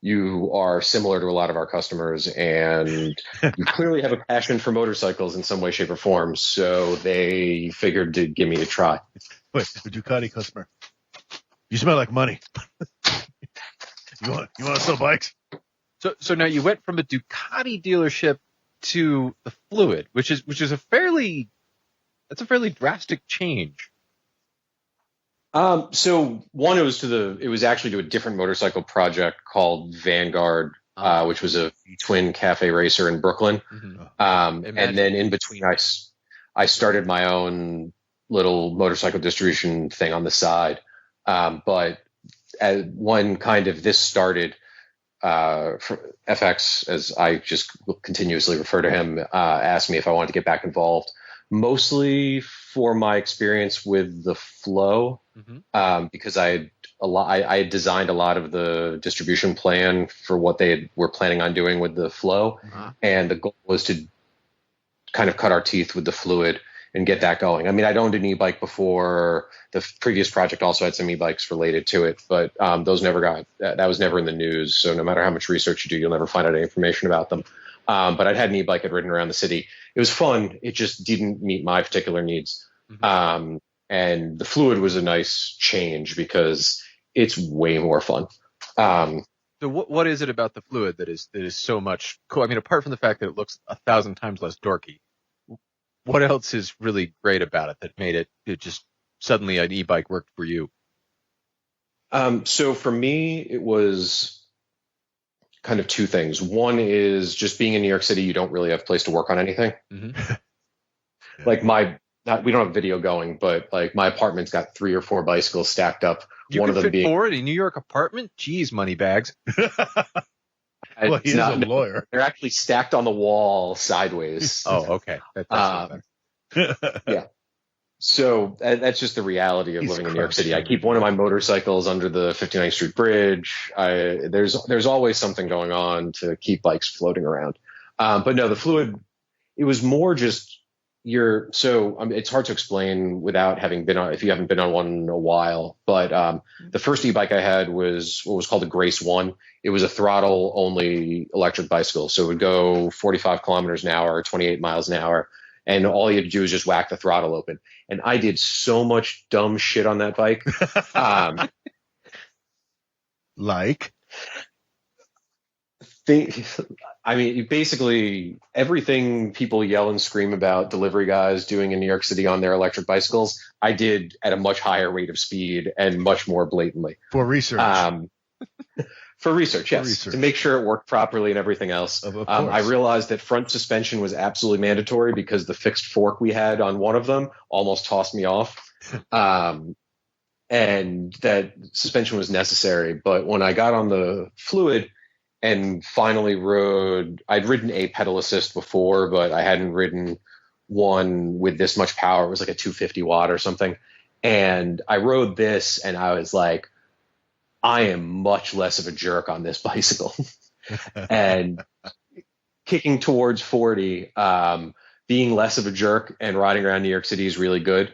You are similar to a lot of our customers, and you clearly have a passion for motorcycles in some way, shape, or form. So they figured to give me a try. Wait, the Ducati customer. You smell like money. You want to sell bikes? So now you went from a Ducati dealership to the Flluid, which is a fairly drastic change. So one, it was actually to a different motorcycle project called Vanguard, which was a twin cafe racer in Brooklyn. And then in between, I started my own little motorcycle distribution thing on the side. But when kind of this started, for FX, as I just continuously refer to him, asked me if I wanted to get back involved, mostly for my experience with the Fllow, because I had designed a lot of the distribution plan for what they were planning on doing with the Fllow, and the goal was to kind of cut our teeth with the Flluid and get that going. I mean, I'd owned an e-bike before. The previous project also had some e-bikes related to it, but those never that was never in the news. So no matter how much research you do, you'll never find out any information about them. But I'd had an e-bike I'd ridden around the city. It was fun. It just didn't meet my particular needs. And the Flluid was a nice change because it's way more fun. So what is it about the Flluid that is so much cool? I mean, apart from the fact that it looks 1,000 times less dorky, what else is really great about it that made it just suddenly an e-bike worked for you? So for me, it was kind of two things. One is just being in New York City, you don't really have a place to work on anything. Like we don't have video going, but like my apartment's got 3 or 4 bicycles stacked up. You one can of them fit 4 in a New York apartment? Jeez, money bags. Well, he's a lawyer. They're actually stacked on the wall sideways. Oh, okay. Yeah. So that's just the reality of living in New York City. I keep one of my motorcycles under the 59th Street Bridge. There's always something going on to keep bikes floating around. But no, the Flluid, it was more just it's hard to explain without having been on, if you haven't been on one in a while. But the first e-bike I had was what was called the Grace 1. It was a throttle only electric bicycle. So it would go 45 kilometers an hour, 28 miles an hour. And all you had to do was just whack the throttle open. And I did so much dumb shit on that bike. Like? I mean, basically everything people yell and scream about delivery guys doing in New York City on their electric bicycles, I did at a much higher rate of speed and much more blatantly. For research. For research, yes. To make sure it worked properly and everying else. I realized that front suspension was absolutely mandatory because the fixed fork we had on one of them almost tossed me off. And that suspension was necessary. But when I got on the Flluid and finally I'd ridden a pedal assist before, but I hadn't ridden one with this much power. It was like a 250 watt or something. And I rode this and I was like, I am much less of a jerk on this bicycle. And kicking towards 40, being less of a jerk and riding around New York City is really good.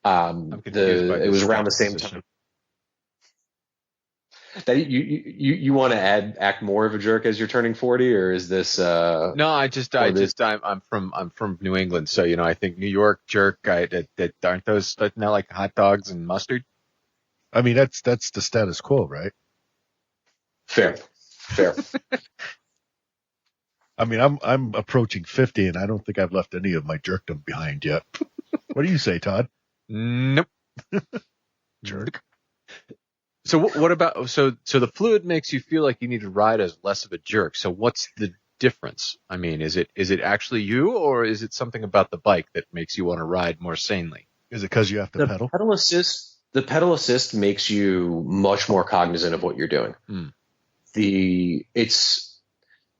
It was around the same time. That you want to act more of a jerk as you're turning 40, or is this? No, I'm from New England, so I think New York jerk. Aren't those now like hot dogs and mustard? I mean, that's the status quo, right? Fair. I mean, I'm approaching 50, and I don't think I've left any of my jerkdom behind yet. What do you say, Todd? Nope. Jerk. So what about so the Flluid makes you feel like you need to ride as less of a jerk. So what's the difference? I mean, is it actually you, or is it something about the bike that makes you want to ride more sanely? Is it because you have to pedal? The pedal assist makes you much more cognizant of what you're doing.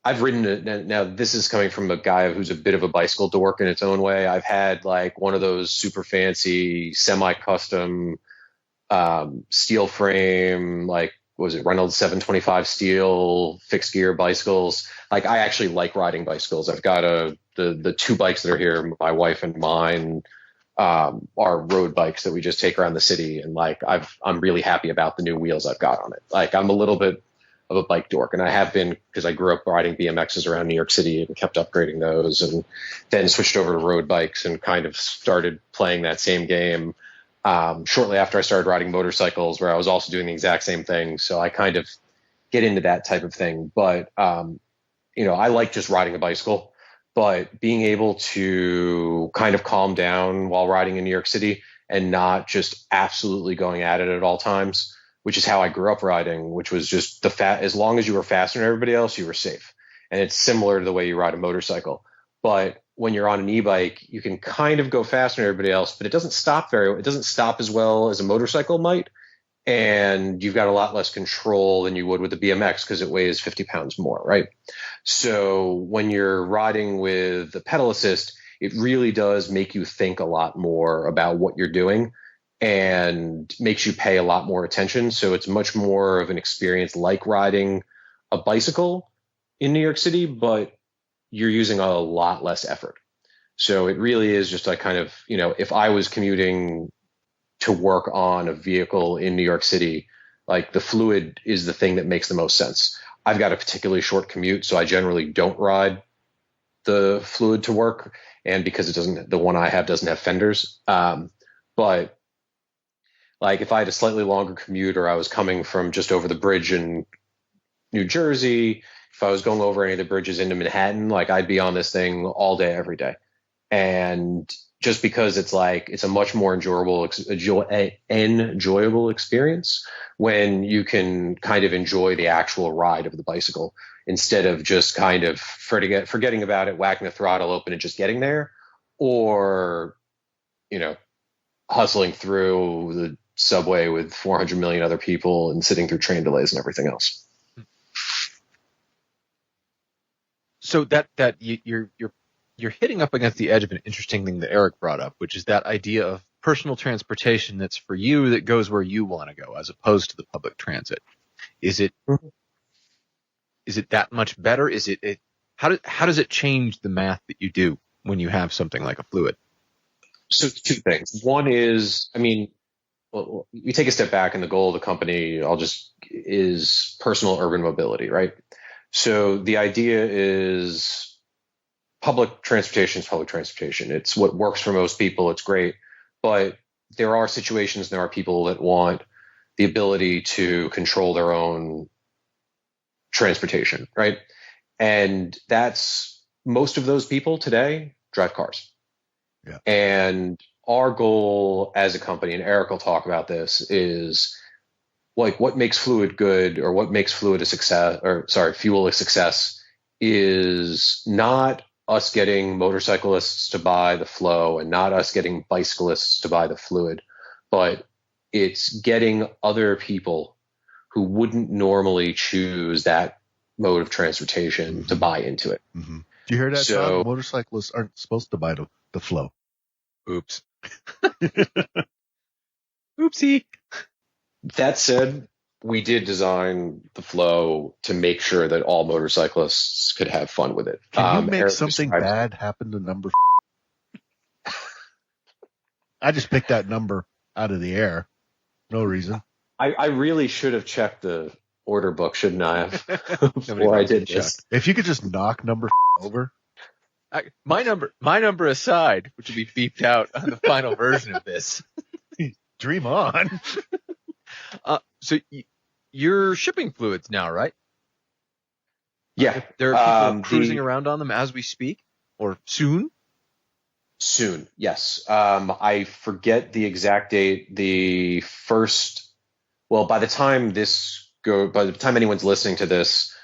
I've ridden it. Now, this is coming from a guy who's a bit of a bicycle dork in its own way. I've had like one of those super fancy semi-custom steel frame, like, what was it, Reynolds 725 steel fixed gear bicycles. Like, I actually like riding bicycles. I've got the 2 bikes that are here, my wife and mine, are road bikes that we just take around the city. And like, I'm really happy about the new wheels I've got on it. Like, I'm a little bit of a bike dork, and I have been because I grew up riding BMXs around New York City and kept upgrading those, and then switched over to road bikes and kind of started playing that same game shortly after I started riding motorcycles, where I was also doing the exact same thing. So I kind of get into that type of thing. But I like just riding a bicycle, but being able to kind of calm down while riding in New York City and not just absolutely going at it at all times, which is how I grew up riding, which was just as long as you were faster than everybody else, you were safe. And it's similar to the way you ride a motorcycle. But when you're on an e-bike, you can kind of go faster than everybody else, but it doesn't stop as well as a motorcycle might. And you've got a lot less control than you would with a BMX because it weighs 50 pounds more, right? So when you're riding with the pedal assist, it really does make you think a lot more about what you're doing and makes you pay a lot more attention. So it's much more of an experience like riding a bicycle in New York City, but you're using a lot less effort. So it really is just like kind of, if I was commuting to work on a vehicle in New York City, like the Flluid is the thing that makes the most sense. I've got a particularly short commute, so I generally don't ride the Flluid to work, and because the one I have doesn't have fenders. But like if I had a slightly longer commute, or I was coming from just over the bridge in New Jersey, if I was going over any of the bridges into Manhattan, like I'd be on this thing all day, every day. And just because it's a much more enjoyable experience when you can kind of enjoy the actual ride of the bicycle instead of just kind of forgetting about it, whacking the throttle open and just getting there, or, hustling through the subway with 400 million other people and sitting through train delays and everything else. So that you're hitting up against the edge of an interesting thing that Eric brought up, which is that idea of personal transportation that's for you, that goes where you want to go, as opposed to the public transit. Is it that much better? How does it change the math that you do when you have something like a Flluid? So two things. One is, we take a step back, and the goal of the company is personal urban mobility, right? So the idea is public transportation is public transportation. It's what works for most people. It's great. But there are situations, there are people that want the ability to control their own transportation, right? And most of those people today drive cars. Yeah. And our goal as a company, and Eric will talk about this, is like what makes Flluid good, or what makes Flluid Fuel a success, is not us getting motorcyclists to buy the Fllow and not us getting bicyclists to buy the Flluid, but it's getting other people who wouldn't normally choose that mode of transportation to buy into it. Mm-hmm. Do you hear that, Todd? Motorcyclists aren't supposed to buy the Fllow. Oops. Oopsie. That said, we did design the Fllow to make sure that all motorcyclists could have fun with it. Can you make something bad happen to number? I just picked that number out of the air. No reason. I really should have checked the order book, shouldn't I have? Before I did this. If you could just knock number over. My number aside, which will be beeped out on the final version of this. Dream on. So you're shipping Flluids now, right? Yeah. There are people cruising around on them as we speak, or soon? Soon, yes. I forget the exact date. By the time anyone's listening to this,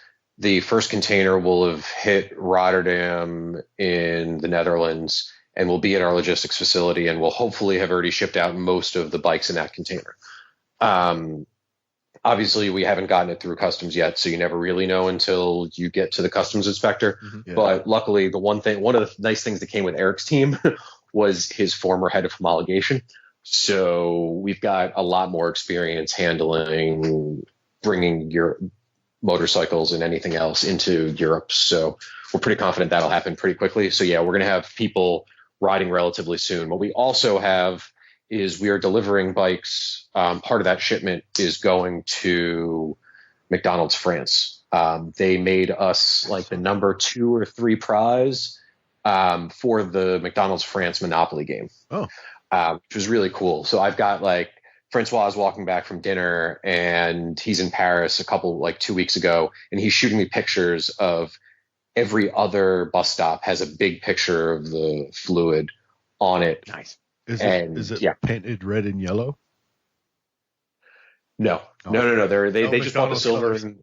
the first container will have hit Rotterdam in the Netherlands and will be at our logistics facility, and will hopefully have already shipped out most of the bikes in that container. Obviously, we haven't gotten it through customs yet, so you never really know until you get to the customs inspector. Mm-hmm. Yeah. But luckily, one of the nice things that came with Eric's team was his former head of homologation. So we've got a lot more experience bringing your motorcycles and anything else into Europe. So we're pretty confident that'll happen pretty quickly. So yeah, we're going to have people riding relatively soon. What we also have is we are delivering bikes. Part of that shipment is going to McDonald's France. They made us like the number 2 or 3 prize for the McDonald's France Monopoly game, which was really cool. So I've got Francois is walking back from dinner, and he's in Paris 2 weeks ago, and he's shooting me pictures of every other bus stop has a big picture of the Flluid on it. Nice. Is it painted red and yellow? No. They just bought the silver. And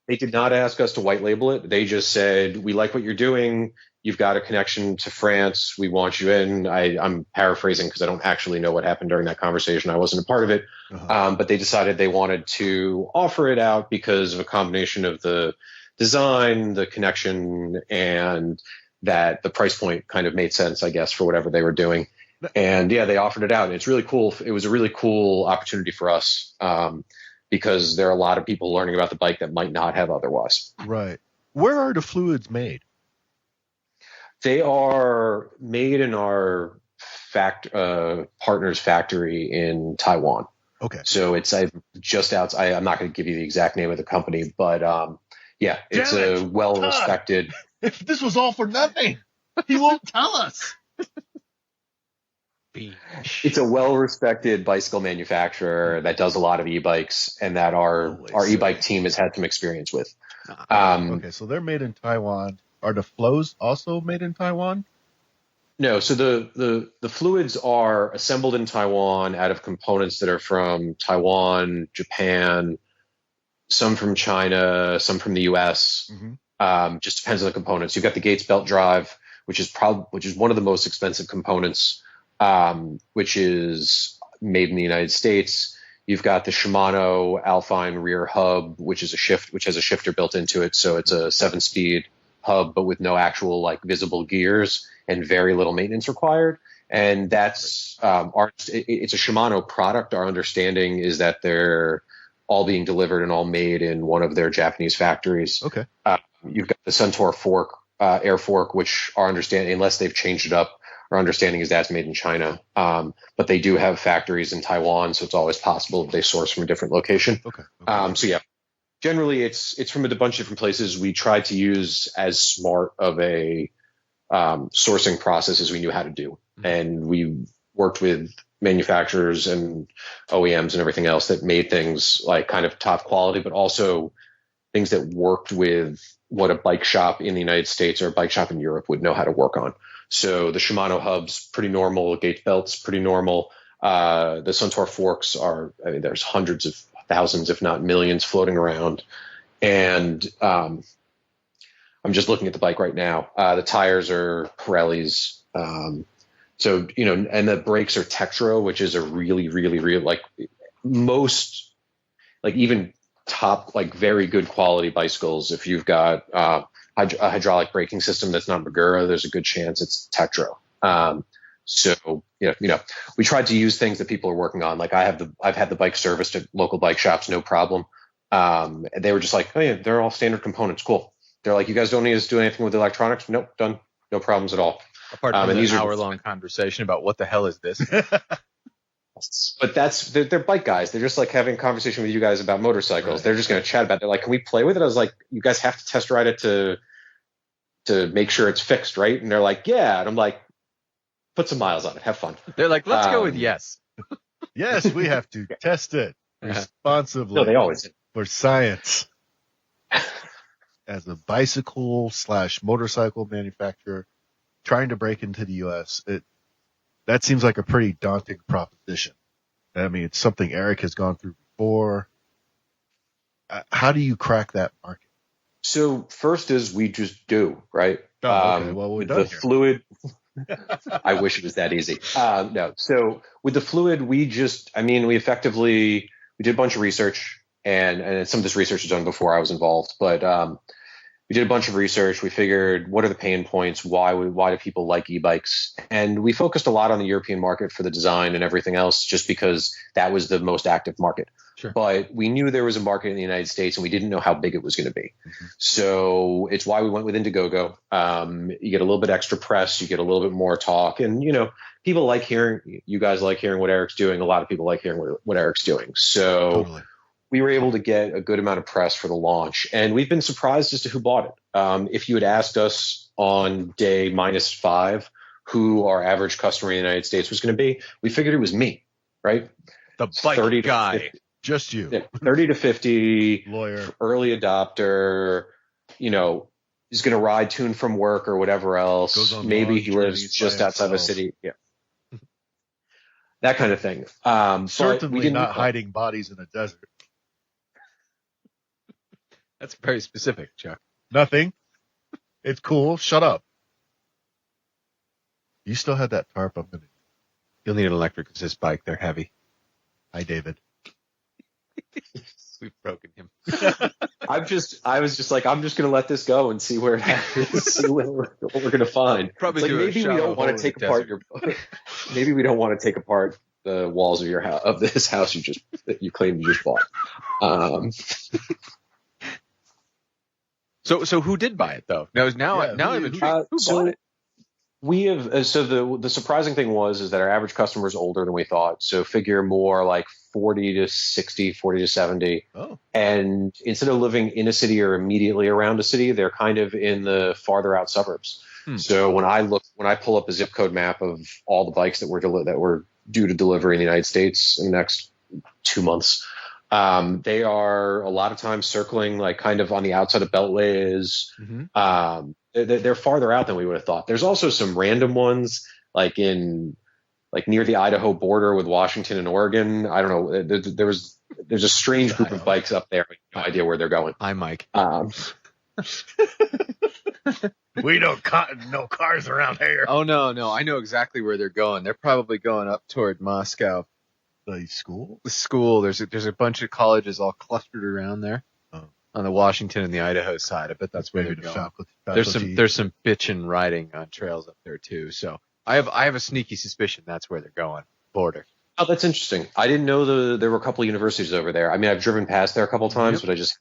they did not ask us to white label it. They just said, we like what you're doing. You've got a connection to France. We want you in. I'm paraphrasing because I don't actually know what happened during that conversation. I wasn't a part of it. But they decided they wanted to offer it out because of a combination of the design, the connection, and that the price point kind of made sense, I guess, for whatever they were doing. And yeah, they offered it out. And it's really cool. It was a really cool opportunity for us because there are a lot of people learning about the bike that might not have otherwise. Right. Where are the Flluids made? They are made in our partner's factory in Taiwan. Okay. So it's just outside. I'm not going to give you the exact name of the company, but yeah, it's a well-respected. If this was all for nothing, he won't tell us. It's a well-respected bicycle manufacturer that does a lot of e-bikes, and that our e-bike team has had some experience with. Okay, so they're made in Taiwan. Are the Fllows also made in Taiwan? No, so the Flluids are assembled in Taiwan out of components that are from Taiwan, Japan, some from China, some from the US. Just depends on the components. You've got the Gates belt drive, which is one of the most expensive components, which is made in the United States. You've got the Shimano Alpine rear hub, which has a shifter built into it, so it's a 7-speed hub, but with no actual like visible gears and very little maintenance required. And that's it's a Shimano product. Our understanding is that they're all being delivered and all made in one of their Japanese factories. Okay. You've got the Suntour fork, air fork, which our understanding, unless they've changed it up, our understanding is that's made in China. But they do have factories in Taiwan, so it's always possible that they source from a different location. Okay. So yeah, generally it's from a bunch of different places. We tried to use as smart of a sourcing process as we knew how to do. And we worked with manufacturers and OEMs and everything else that made things like kind of top quality, but also things that worked with what a bike shop in the United States or a bike shop in Europe would know how to work on. So the Shimano hub's pretty normal, Gates belt's pretty normal. The Suntour forks there's hundreds of thousands, if not millions, floating around. And I'm just looking at the bike right now. The tires are Pirellis. So, and the brakes are Tektro, which is a really, really, really, like most, like even top, like very good quality bicycles. If you've got a hydraulic braking system that's not Magura, there's a good chance it's Tektro. So, we tried to use things that people are working on. Like I've had the bike serviced at local bike shops, no problem. And they were just like, oh yeah, they're all standard components. Cool. They're like, you guys don't need us to do anything with the electronics? Nope, done. No problems at all. Apart from an hour-long conversation about what the hell is this? But they're bike guys. They're just like having a conversation with you guys about motorcycles. Right. They're just going to chat about it. They're like, can we play with it? I was like, you guys have to test ride it to make sure it's fixed, right? And they're like, yeah. And I'm like, put some miles on it. Have fun. They're like, let's go with yes. Yes, we have to test it responsibly. No, they always do. For science. As a bicycle/motorcycle manufacturer trying to break into the U.S., that seems like a pretty daunting proposition. I mean, it's something Eric has gone through before. How do you crack that market? So first is we just do, right? Oh, okay. Well, we're done the Flluid. I wish it was that easy. No. So with the Flluid, we did a bunch of research, and some of this research was done before I was involved, but we did a bunch of research. We figured, what are the pain points? Why do people like e-bikes? And we focused a lot on the European market for the design and everything else, just because that was the most active market. Sure. But we knew there was a market in the United States, and we didn't know how big it was going to be. Mm-hmm. So it's why we went with Indiegogo. You get a little bit extra press, you get a little bit more talk, and people like hearing. You guys like hearing what Eric's doing. A lot of people like hearing what Eric's doing. So. Totally. We were able to get a good amount of press for the launch, and we've been surprised as to who bought it. If you had asked us on day -5 who our average customer in the United States was going to be, we figured it was me, right? The bike guy. Just you. 30 to 50, lawyer, early adopter, is going to ride tune from work or whatever else. Maybe he lives just outside the city. Yeah. That kind of thing. Certainly not hiding bodies in a desert. That's very specific, Chuck. Nothing. It's cool. Shut up. You still had that tarp. You'll need an electric assist bike. They're heavy. Hi, David. We've broken him. I was just like, I'm just going to let this go and see where it happens, see what we're going to find. Probably like, maybe we don't want to take apart maybe we don't want to take apart the walls of your house, of this house that you claim you just bought. So who did buy it though? Now I'm intrigued. Who bought it? We have the surprising thing is that our average customer is older than we thought. So figure more like 40 to 60, 40 to 70. Oh. And instead of living in a city or immediately around a city, they're kind of in the farther out suburbs. So when I pull up a zip code map of all the bikes that we're due to deliver in the United States in the next 2 months, they are a lot of times circling like kind of on the outside of beltways. Mm-hmm. They're farther out than we would have thought. There's also some random ones like near the Idaho border with Washington and Oregon. I don't know. There's a strange group of bikes up there. No idea where they're going. Hi, Mike. We don't no cars around here. Oh no! I know exactly where they're going. They're probably going up toward Moscow. The school? The school. There's a bunch of colleges all clustered around there. On the Washington and the Idaho side. I bet that's where they're going. There's some bitchin' riding on trails up there too. So I have a sneaky suspicion that's where they're going. Border. Oh, that's interesting. I didn't know there were a couple of universities over there. I mean, I've driven past there a couple of times, but I just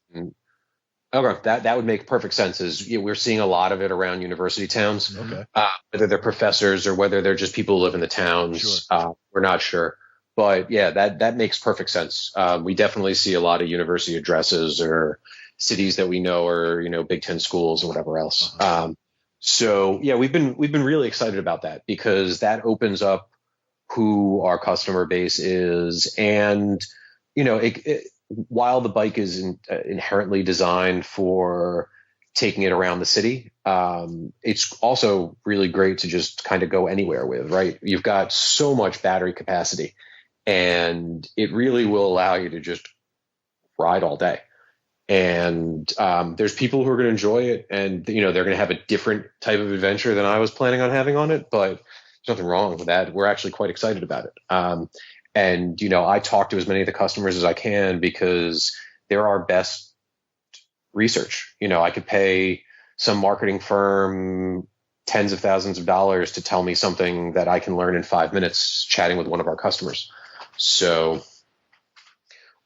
okay. That would make perfect sense. We're seeing a lot of it around university towns. Okay. Whether they're professors or whether they're just people who live in the towns, sure. We're not sure. But yeah, that makes perfect sense. We definitely see a lot of university addresses or cities that we know are, Big Ten schools and whatever else. So yeah, we've been really excited about that because that opens up who our customer base is. And, while the bike is inherently designed for taking it around the city, it's also really great to just kind of go anywhere with, right? You've got so much battery capacity and it really will allow you to just ride all day. And there's people who are going to enjoy it and, they're going to have a different type of adventure than I was planning on having on it, but there's nothing wrong with that. We're actually quite excited about it. And, I talk to as many of the customers as I can because they're our best research. I could pay some marketing firm tens of thousands of dollars to tell me something that I can learn in 5 minutes chatting with one of our customers. So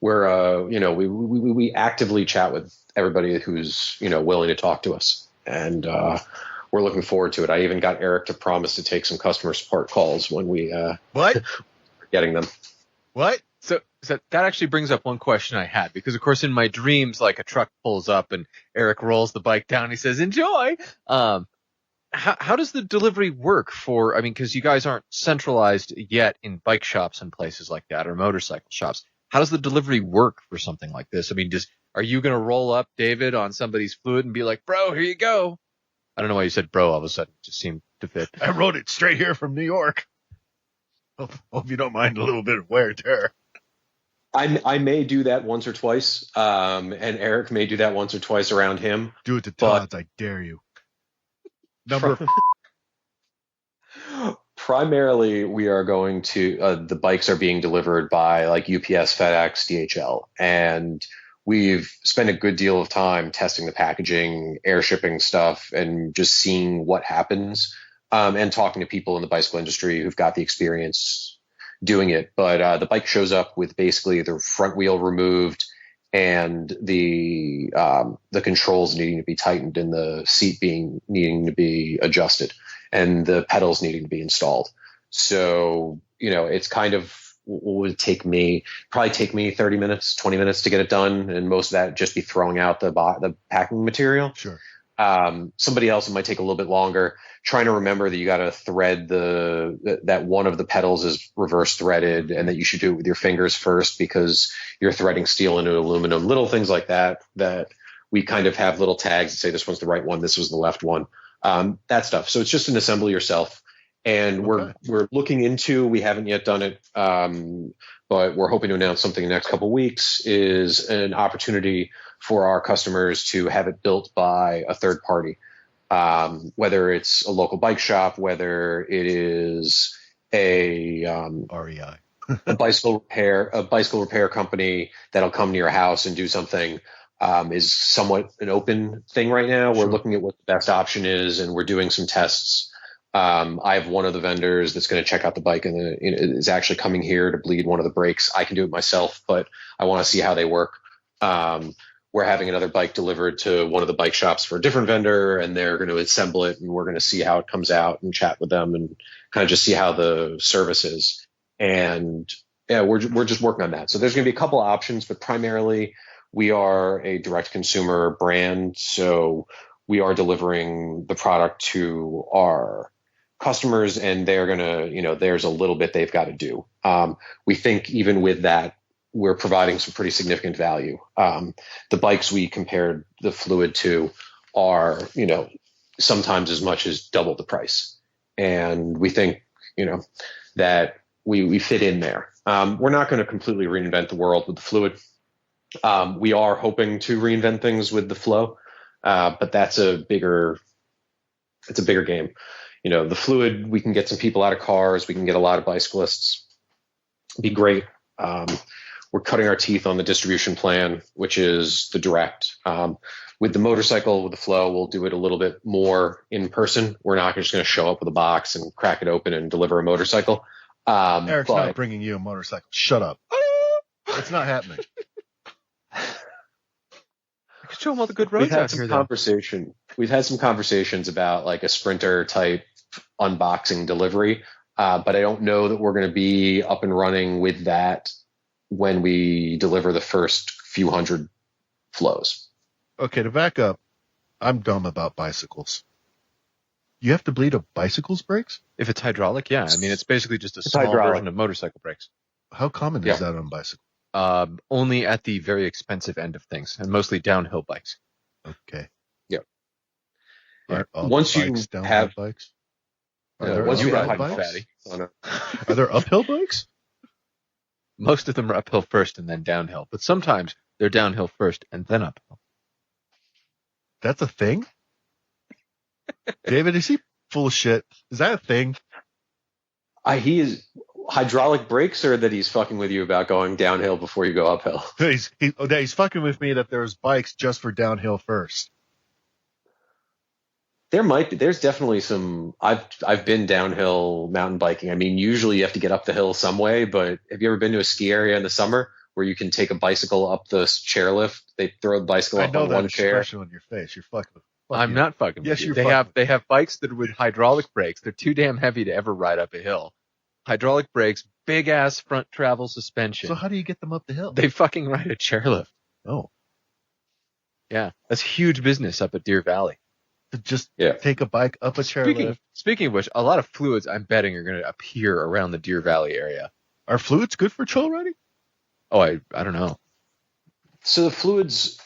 we're, we actively chat with everybody who's, willing to talk to us. And we're looking forward to it. I even got Eric to promise to take some customer support calls when we what? getting them. What? So that actually brings up one question I had, because of course in my dreams, like a truck pulls up and Eric rolls the bike down. He says, "Enjoy." How does the delivery work because you guys aren't centralized yet in bike shops and places like that or motorcycle shops. How does the delivery work for something like this? Are you going to roll up, David, on somebody's Flluid and be like, "Bro, here you go"? I don't know why you said bro all of a sudden. It just seemed to fit. I wrote it straight here from New York. Hope you don't mind a little bit of wear and tear. I may do that once or twice, and Eric may do that once or twice around him. Do it to Todd's, I dare you. Primarily, we are going to the bikes are being delivered by like UPS, FedEx, DHL, and we've spent a good deal of time testing the packaging, air shipping stuff, and just seeing what happens, and talking to people in the bicycle industry who've got the experience doing it. But the bike shows up with basically the front wheel removed and the controls needing to be tightened and the seat needing to be adjusted and the pedals needing to be installed. So, it's kind of would probably take me 30 minutes, 20 minutes to get it done. And most of that just be throwing out the packing material. Sure. Somebody else, it might take a little bit longer, trying to remember that you got to thread that one of the pedals is reverse threaded and that you should do it with your fingers first because you're threading steel into aluminum, little things like that we kind of have little tags that say this one's the right one, this was the left one, that stuff. So it's just an assembly yourself. And we're looking into, we haven't yet done it, but we're hoping to announce something in the next couple of weeks, is an opportunity for our customers to have it built by a third party. whether it's a local bike shop, whether it is a REI. a bicycle repair company that'll come to your house and do something, is somewhat an open thing right now. We're looking at what the best option is, and we're doing some tests. I have one of the vendors that's going to check out the bike and is actually coming here to bleed one of the brakes. I can do it myself, but I want to see how they work. We're having another bike delivered to one of the bike shops for a different vendor, and they're going to assemble it, and we're going to see how it comes out and chat with them and kind of just see how the service is. And yeah, we're just working on that. So there's going to be a couple of options, but primarily we are a direct consumer brand. So we are delivering the product to our customers, and they're going to, there's a little bit they've got to do. We think even with that, we're providing some pretty significant value. The bikes we compared the Flluid to are, sometimes as much as double the price. And we think, that we fit in there. We're not going to completely reinvent the world with the Flluid. We are hoping to reinvent things with the Fllow, but that's a bigger game. The Flluid, we can get some people out of cars. We can get a lot of bicyclists. It'd be great. We're cutting our teeth on the distribution plan, which is the direct. With the motorcycle, with the Fllow, we'll do it a little bit more in person. We're not just going to show up with a box and crack it open and deliver a motorcycle. Eric's not bringing you a motorcycle. Shut up. It's not happening. Show them all the good roads out here. We've had some conversations about like a Sprinter type unboxing delivery, but I don't know that we're going to be up and running with that when we deliver the first few hundred Fllows. Okay, to back up, I'm dumb about bicycles. You have to bleed a bicycle's brakes? If it's hydraulic, yeah. I mean, it's basically just a small version of motorcycle brakes. How common is that on bicycles? Only at the very expensive end of things, and mostly downhill bikes. Okay. Yep. Once you have bikes, once you ride bikes? fatty. Are there uphill bikes? Most of them are uphill first and then downhill, but sometimes they're downhill first and then uphill. That's a thing? David, is he full of shit? Is that a thing? He is hydraulic brakes, or that he's fucking with you about going downhill before you go uphill? He's fucking with me that there's bikes just for downhill first. There's definitely some. I've been downhill mountain biking. I mean, usually you have to get up the hill some way, but have you ever been to a ski area in the summer where you can take a bicycle up the chairlift? They throw the bicycle up on one chair. Expression on your face. You're fucking. I'm not fucking. Yes, with you. They have bikes that are with hydraulic brakes. They're too damn heavy to ever ride up a hill. Hydraulic brakes, big ass front travel suspension. So how do you get them up the hill? They fucking ride a chairlift. Oh, yeah, that's huge business up at Deer Valley. To just take a bike up a chairlift. Speaking of which, a lot of Flluids, I'm betting, are going to appear around the Deer Valley area. Are Flluids good for trail riding? Oh, I don't know. So the Flluids,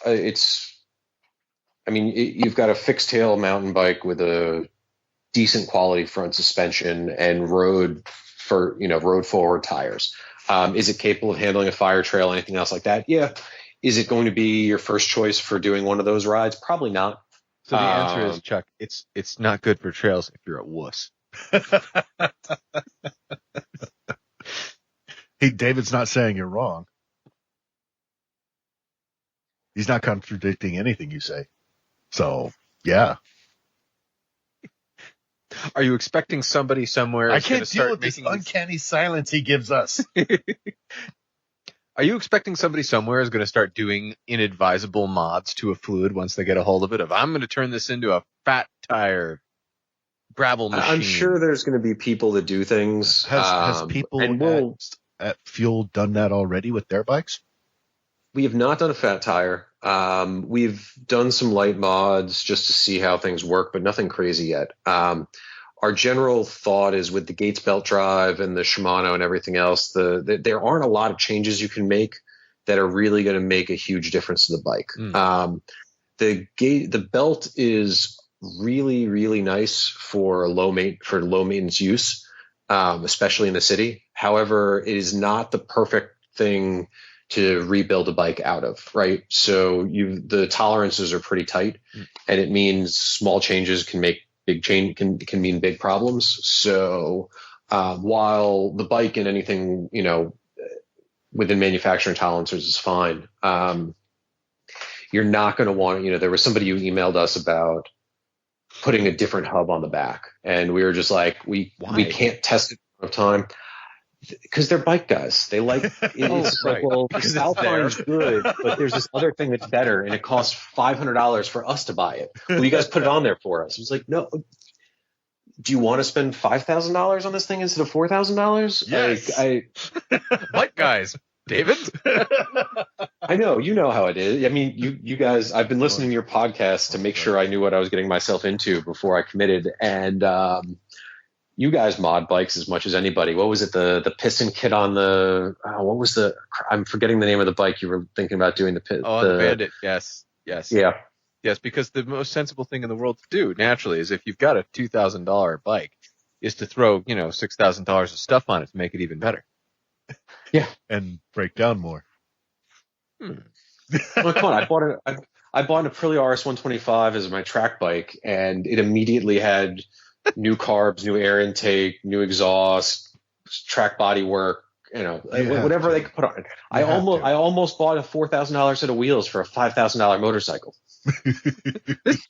you've got a fixed tail mountain bike with a decent quality front suspension and road forward tires. Is it capable of handling a fire trail, anything else like that? Yeah. Is it going to be your first choice for doing one of those rides? Probably not. So the answer is, Chuck, it's not good for trails if you're a wuss. David's not saying you're wrong. He's not contradicting anything you say. So, yeah. Are you expecting somebody somewhere? I can't deal with this uncanny silence he gives us. Are you expecting somebody somewhere is going to start doing inadvisable mods to a Flluid once they get a hold of it? I'm going to turn this into a fat tire gravel machine. I'm sure there's going to be people that do things. Has people at Fuel done that already with their bikes? We have not done a fat tire. We've done some light mods just to see how things work, but nothing crazy yet. Our general thought is with the Gates belt drive and the Shimano and everything else, there aren't a lot of changes you can make that are really going to make a huge difference to the bike. The belt is really, really nice for low maintenance use, especially in the city. However, it is not the perfect thing to rebuild a bike out of, right? So the tolerances are pretty tight, and it means small changes can make big change, can mean big problems. So while the bike and anything, within manufacturing tolerances is fine, you're not going to want, there was somebody who emailed us about putting a different hub on the back, and we were just like, we can't test it of time. Because they're bike guys. They like it's right. like, well, because Alpine's good, but there's this other thing that's better, and it costs $500 for us to buy it. Well, you guys put it on there for us. It was like, no. Do you want to spend $5,000 on this thing instead of $4,000? Yes. Bike guys, David. I know, you know how it is. I mean, you guys. I've been listening to your podcast to make sure I knew what I was getting myself into before I committed, and you guys mod bikes as much as anybody. What was it? The piston kit on the what was the? I'm forgetting the name of the bike you were thinking about doing. The Bandit. Yes. Yeah. Yes, because the most sensible thing in the world to do naturally is if you've got a $2,000 bike, is to throw $6,000 of stuff on it to make it even better. Yeah, and break down more. Well, come on! I bought an Aprilia RS 125 as my track bike, and it immediately had new carbs, new air intake, new exhaust, track body work, whatever they could put on it. I almost bought a $4,000 set of wheels for a $5,000 motorcycle.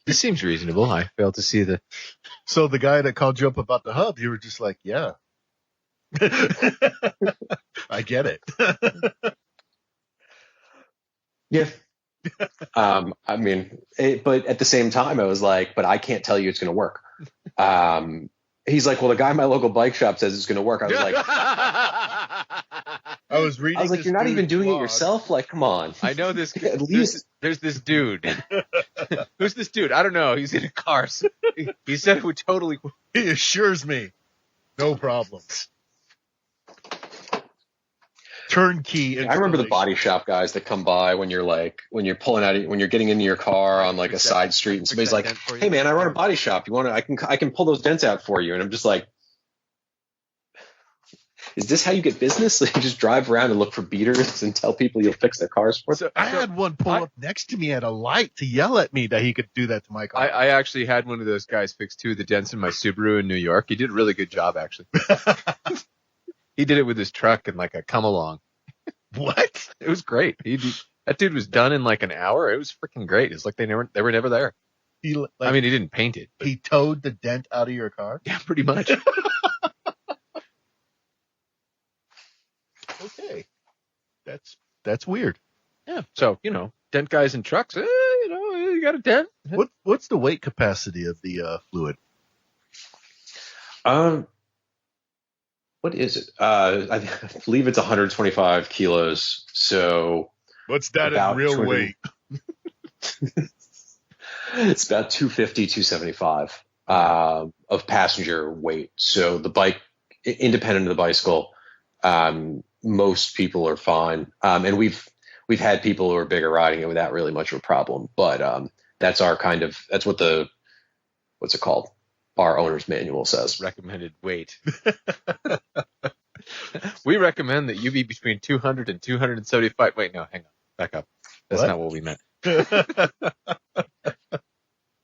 This seems reasonable. I fail to see the. So the guy that called you up about the hub, you were just like, yeah. I get it. Yeah. I mean, but at the same time, I was like, but I can't tell you it's going to work. He's like, well, the guy in my local bike shop says it's going to work. I was like, I was reading. I was like, you're not even doing it yourself. Like, come on. I know this. At least there's this dude. Who's this dude? I don't know. He's in a car. So he said it would totally. He assures me, no problems. Turnkey. I remember the body shop guys that come by when you're pulling out, when you're getting into your car on like a side street, and somebody's like, "Hey man, I run a body shop. You want to? I can pull those dents out for you." And I'm just like, "Is this how you get business? Like, you just drive around and look for beaters and tell people you'll fix their cars for them?" I had one pull up next to me at a light to yell at me that he could do that to my car. I actually had one of those guys fix 2 of the dents in my Subaru in New York. He did a really good job, actually. He did it with his truck and like a come along. What? It was great. That dude was done in like an hour. It was freaking great. It's like they were never there. He didn't paint it. He towed the dent out of your car? Yeah, pretty much. Okay. That's weird. Yeah. So, dent guys in trucks, you got a dent. What's the weight capacity of the Flluid? What is it? I believe it's 125 kilos. So what's that in real weight? It's about 250, 275 of passenger weight. So the bike, independent of the bicycle, most people are fine. And we've had people who are bigger riding it without really much of a problem. But that's what what's it called? Our owner's manual says. Recommended weight. We recommend that you be between 200 and 275. Wait, no, hang on. Back up. That's not what we meant.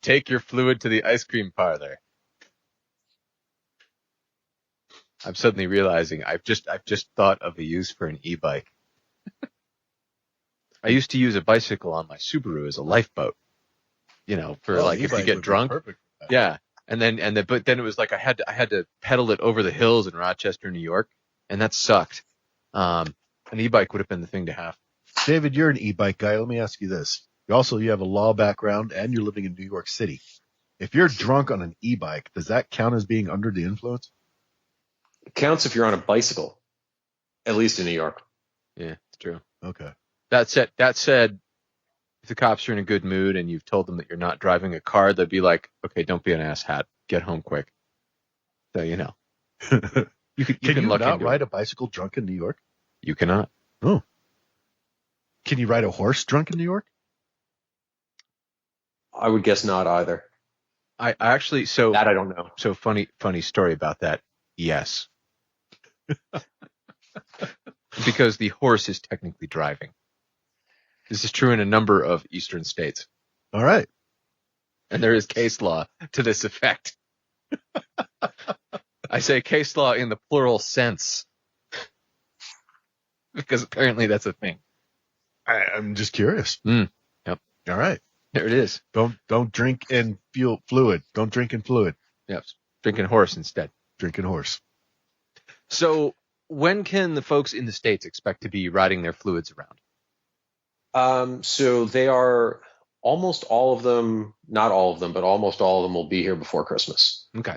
Take your Flluid to the ice cream parlor. I'm suddenly realizing I've just thought of a use for an e-bike. I used to use a bicycle on my Subaru as a lifeboat. For if you get drunk. Yeah. But then it was like I had to pedal it over the hills in Rochester, New York, and that sucked. An e-bike would have been the thing to have. David, you're an e-bike guy. Let me ask you this. You have a law background and you're living in New York City. If you're drunk on an e-bike, does that count as being under the influence? It counts if you're on a bicycle, at least in New York. Yeah, it's true. Okay. That said, if the cops are in a good mood and you've told them that you're not driving a car, they'd be like, okay, don't be an asshat. Get home quick. So, you can you not ride a bicycle drunk in New York? You cannot. Oh. Can you ride a horse drunk in New York? I would guess not either. I actually, so that I don't know. So funny story about that. Yes. Because the horse is technically driving. This is true in a number of eastern states. All right. And there is case law to this effect. I say case law in the plural sense. Because apparently that's a thing. I'm just curious. Yep. All right. There it is. Don't drink in fluid. Don't drink in fluid. Yep. Drinking horse instead. Drinking horse. So when can the folks in the States expect to be riding their fluids around? So they are almost all of them, not all of them, but almost all of them will be here before Christmas. Okay.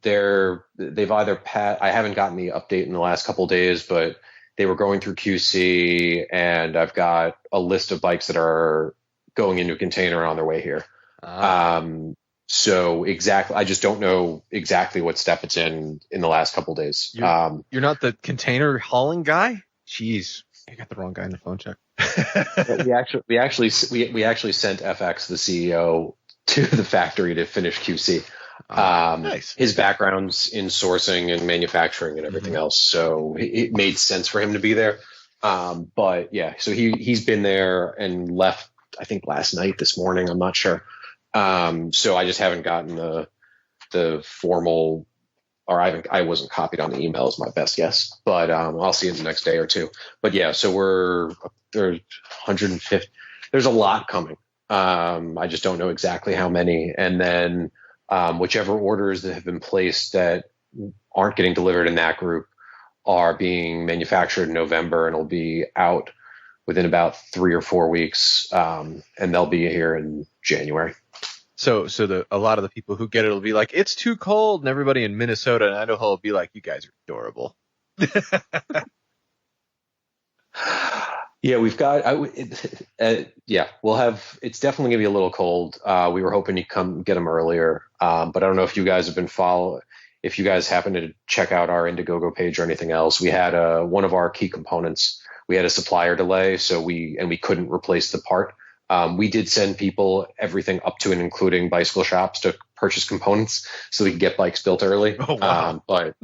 They've either I haven't gotten the update in the last couple of days, but they were going through QC, and I've got a list of bikes that are going into a container on their way here. So exactly, I just don't know exactly what step it's in the last couple of days. You're not the container hauling guy? Jeez, I got the wrong guy in the phone check. we actually sent FX, the CEO, to the factory to finish QC. Nice. His background's in sourcing and manufacturing and everything else, so it made sense for him to be there. But yeah, so he's been there and left, I think last night, this morning, I'm not sure. So I just haven't gotten the formal, or I wasn't copied on the email is my best guess, but I'll see it the next day or two. But yeah, so there's 150. There's a lot coming. I just don't know exactly how many. And then whichever orders that have been placed that aren't getting delivered in that group are being manufactured in November and will be out within about 3 or 4 weeks. And they'll be here in January. So a lot of the people who get it will be like, it's too cold, and everybody in Minnesota and Idaho will be like, you guys are adorable. Yeah, we've got. We'll have. It's definitely gonna be a little cold. We were hoping to come get them earlier, but I don't know if you guys have been if you guys happen to check out our Indiegogo page or anything else. We had one of our key components. We had a supplier delay, so we couldn't replace the part. We did send people everything up to and including bicycle shops to purchase components so we could get bikes built early. Oh, wow. But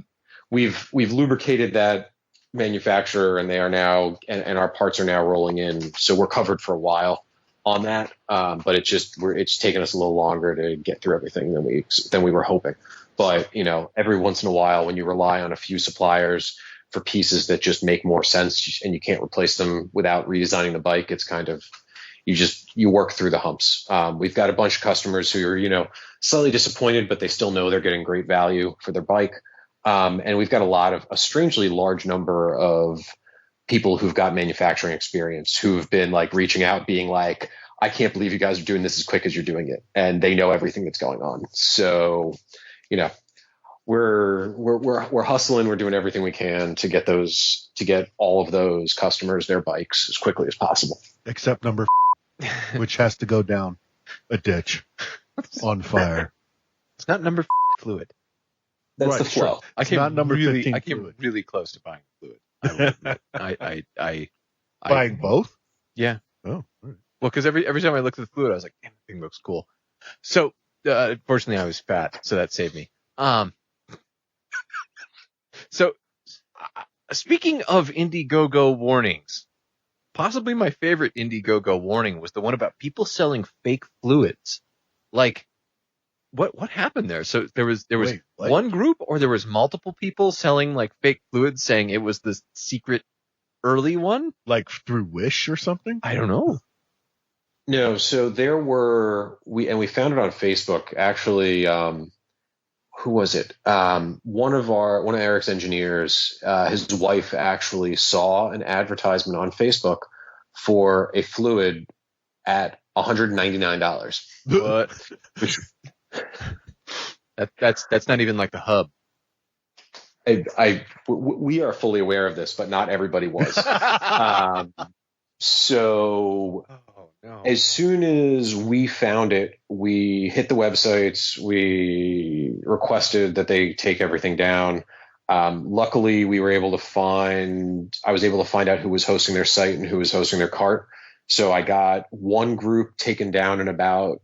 we've lubricated that manufacturer, and they are now, and our parts are now rolling in. So we're covered for a while on that. But it's taken us a little longer to get through everything than we were hoping. But, every once in a while, when you rely on a few suppliers for pieces that just make more sense and you can't replace them without redesigning the bike, it's kind of, you work through the humps. We've got a bunch of customers who are, slightly disappointed, but they still know they're getting great value for their bike. And we've got a strangely large number of people who've got manufacturing experience who've been like reaching out, being like, I can't believe you guys are doing this as quick as you're doing it. And they know everything that's going on. So, we're hustling. We're doing everything we can to get all of those customers their bikes as quickly as possible. Except number which has to go down a ditch on fire. It's not number Flluid. That's right, the Fllow. I came not number 15 I came Flluid. really close to buying Flluid. I Buying both? Yeah. Oh, all right. Well, because every time I looked at the Flluid, I was like, damn, that thing looks cool. So, fortunately, I was fat, so that saved me. So, speaking of Indiegogo warnings, possibly my favorite Indiegogo warning was the one about people selling fake fluids. Like, what happened there? So there was Wait, what? one group, or there was multiple people selling like fake fluids, saying it was the secret early one? Like through Wish or something? I don't know. No, so there were we found it on Facebook actually. Who was it? One of Eric's engineers, his wife actually saw an advertisement on Facebook for a Flluid at $199. What? That's not even like the hub. We are fully aware of this, but not everybody was. So Oh no. as soon as we found it, we hit the websites. We requested that they take everything down. Luckily, I was able to find out who was hosting their site and who was hosting their cart. So I got one group taken down in about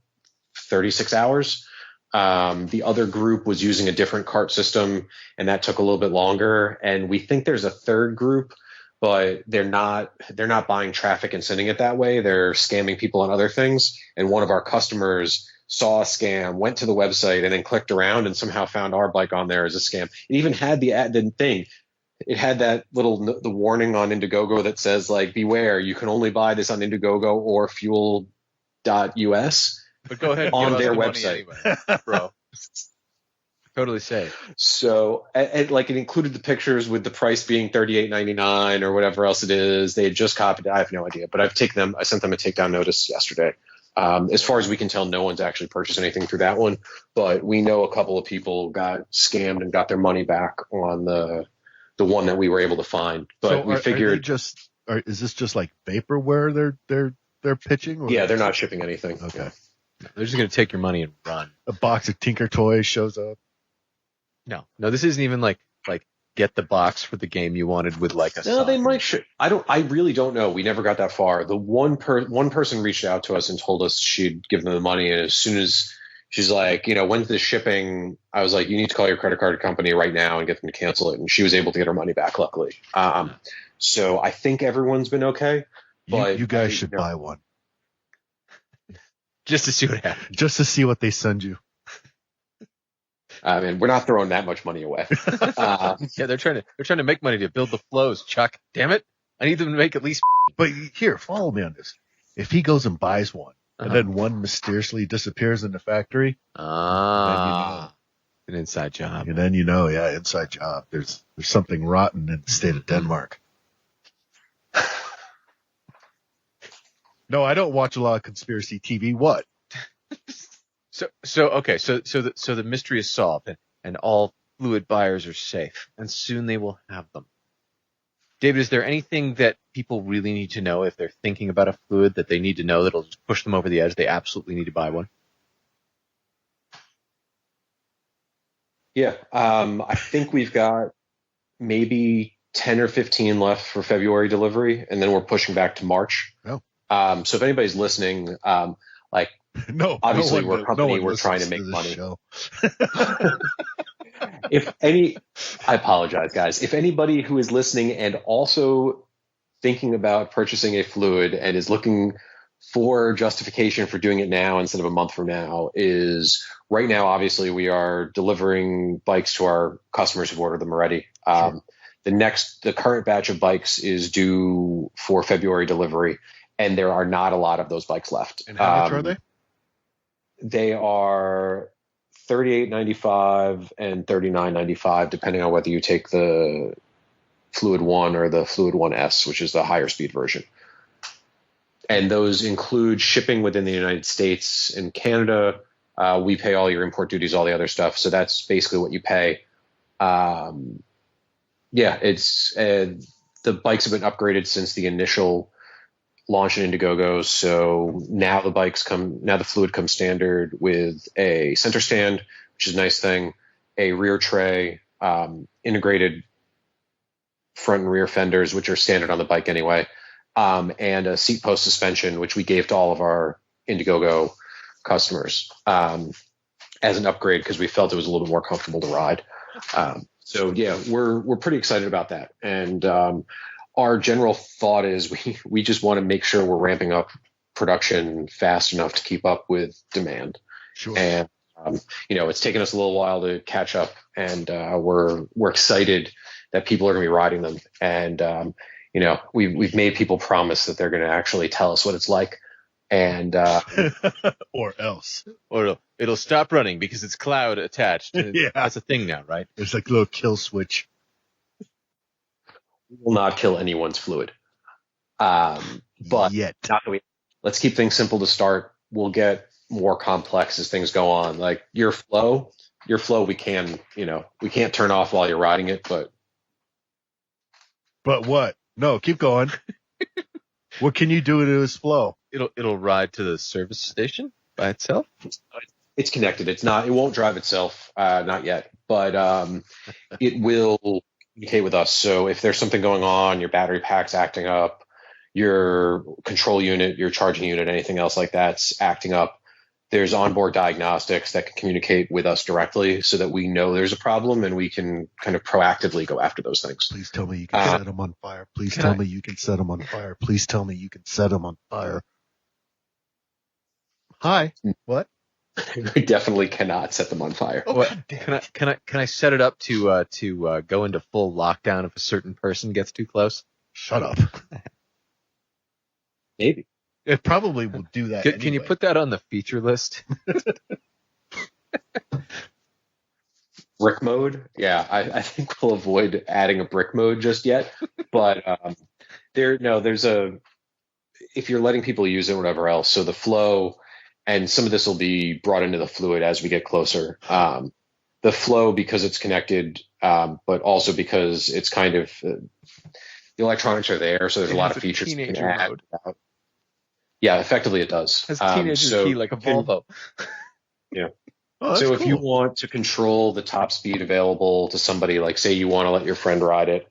36 hours. The other group was using a different cart system, and that took a little bit longer. And we think there's a third group, but they're not buying traffic and sending it that way. They're scamming people on other things. And one of our customers saw a scam, went to the website, and then clicked around and somehow found our bike on there as a scam. It even had the thing. It had that the warning on Indiegogo that says like, beware, you can only buy this on Indiegogo or fuel.us. But go ahead on their website, anyway, bro. Totally safe. So, and like it included the pictures with the price being $38.99 or whatever else it is. They had just copied it. I have no idea, but I sent them a takedown notice yesterday. As far as we can tell, no one's actually purchased anything through that one, but we know a couple of people got scammed and got their money back on the one that we were able to find. But So we figured, is this just like vaporware they're pitching? Or yeah, they're not shipping anything. Okay. They're just going to take your money and run. A box of Tinker Toys shows up. No, this isn't even like get the box for the game you wanted with like a. No, they might. I really don't know. We never got that far. The one person reached out to us and told us she'd give them the money, and as soon as she's like, when's the shipping? I was like, you need to call your credit card company right now and get them to cancel it. And she was able to get her money back, luckily. So I think everyone's been okay. But you guys should buy one. Just to see what happens. Just to see what they send you. I mean, we're not throwing that much money away. Yeah, they're trying to make money to build the flows, Chuck. Damn it. I need them to make at least. But here, follow me on this. If he goes and buys one, and then one mysteriously disappears in the factory, an inside job. And then inside job. There's something rotten in the state of Denmark. No, I don't watch a lot of conspiracy TV. What? So the mystery is solved, and all Flluid buyers are safe, and soon they will have them. David, is there anything that people really need to know if they're thinking about a Flluid that they need to know that'll just push them over the edge? They absolutely need to buy one. Yeah, I think we've got maybe 10 or 15 left for February delivery, and then we're pushing back to March. Oh. So if anybody's listening, no, obviously no we're a company, we're trying to make money. I apologize, guys. If anybody who is listening and also thinking about purchasing a Flluid and is looking for justification for doing it now instead of a month from now, is right now, obviously, we are delivering bikes to our customers who've ordered them already. Sure. The current batch of bikes is due for February delivery, and there are not a lot of those bikes left. And how much are they? They are $38.95 and $39.95, depending on whether you take the Flluid 1 or the Flluid 1S, which is the higher speed version. And those include shipping within the United States and Canada. We pay all your import duties, all the other stuff. So that's basically what you pay. It's the bikes have been upgraded since the initial launch in Indiegogo. So now the Flluid comes standard with a center stand, which is a nice thing, a rear tray, integrated front and rear fenders, which are standard on the bike anyway, and a seat post suspension, which we gave to all of our Indiegogo customers as an upgrade because we felt it was a little bit more comfortable to ride. We're pretty excited about that. And our general thought is we just want to make sure we're ramping up production fast enough to keep up with demand. Sure. And it's taken us a little while to catch up, and we're excited that people are going to be riding them. And we've made people promise that they're going to actually tell us what it's like, and or else, or it'll stop running because it's cloud attached. Yeah, that's a thing now, right? There's like a little kill switch. We will not kill anyone's Flluid. But yet, let's keep things simple to start. We'll get more complex as things go on. Like your Fllow, we can't turn off while you're riding it, but what? No, keep going. What can you do to his Fllow? It'll ride to the service station by itself. It's connected. It won't drive itself, not yet, but it will communicate with us. So if there's something going on, your battery pack's acting up, your control unit, your charging unit, anything else like that's acting up, There's onboard diagnostics that can communicate with us directly so that we know there's a problem and we can kind of proactively go after those things. Please tell me you can set them on fire. Please tell me you can set them on fire. Please tell me you can set them on fire. Hi. What? We definitely cannot set them on fire. Oh, God damn it. Can I set it up to go into full lockdown if a certain person gets too close? Shut up. Maybe. It probably will do that. Can you put that on the feature list? Brick mode? Yeah, I think we'll avoid adding a brick mode just yet. But if you're letting people use it or whatever else, so the Fllow, and some of this will be brought into the Flluid as we get closer. The Fllow, because it's connected, but also because it's kind of the electronics are there, so there's a lot of features you can add. Yeah, effectively it does. Has teenager key like a Volvo. Yeah. Oh, so if cool. you want to control the top speed available to somebody, like say you want to let your friend ride it,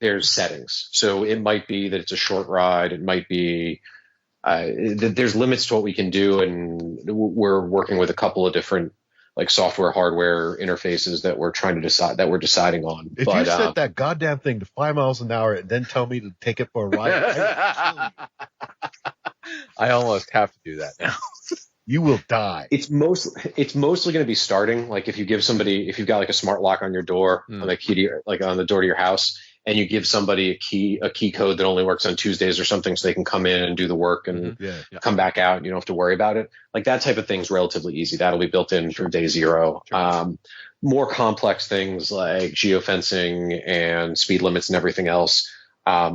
there's settings. So it might be that it's a short ride. It might be there's limits to what we can do, and we're working with a couple of different like software, hardware interfaces that we're trying to decide that we're deciding on. If you set that goddamn thing to 5 miles an hour and then tell me to take it for a ride, I will kill you. I almost have to do that now. You will die. It's mostly going to be starting. Like if you've got like a smart lock on your door, on the key like on the door to your house, and you give somebody a key code that only works on Tuesdays or something, so they can come in and do the work and come back out. And you don't have to worry about it. Like that type of thing's relatively easy. That'll be built in from day zero. Sure. More complex things like geofencing and speed limits and everything else,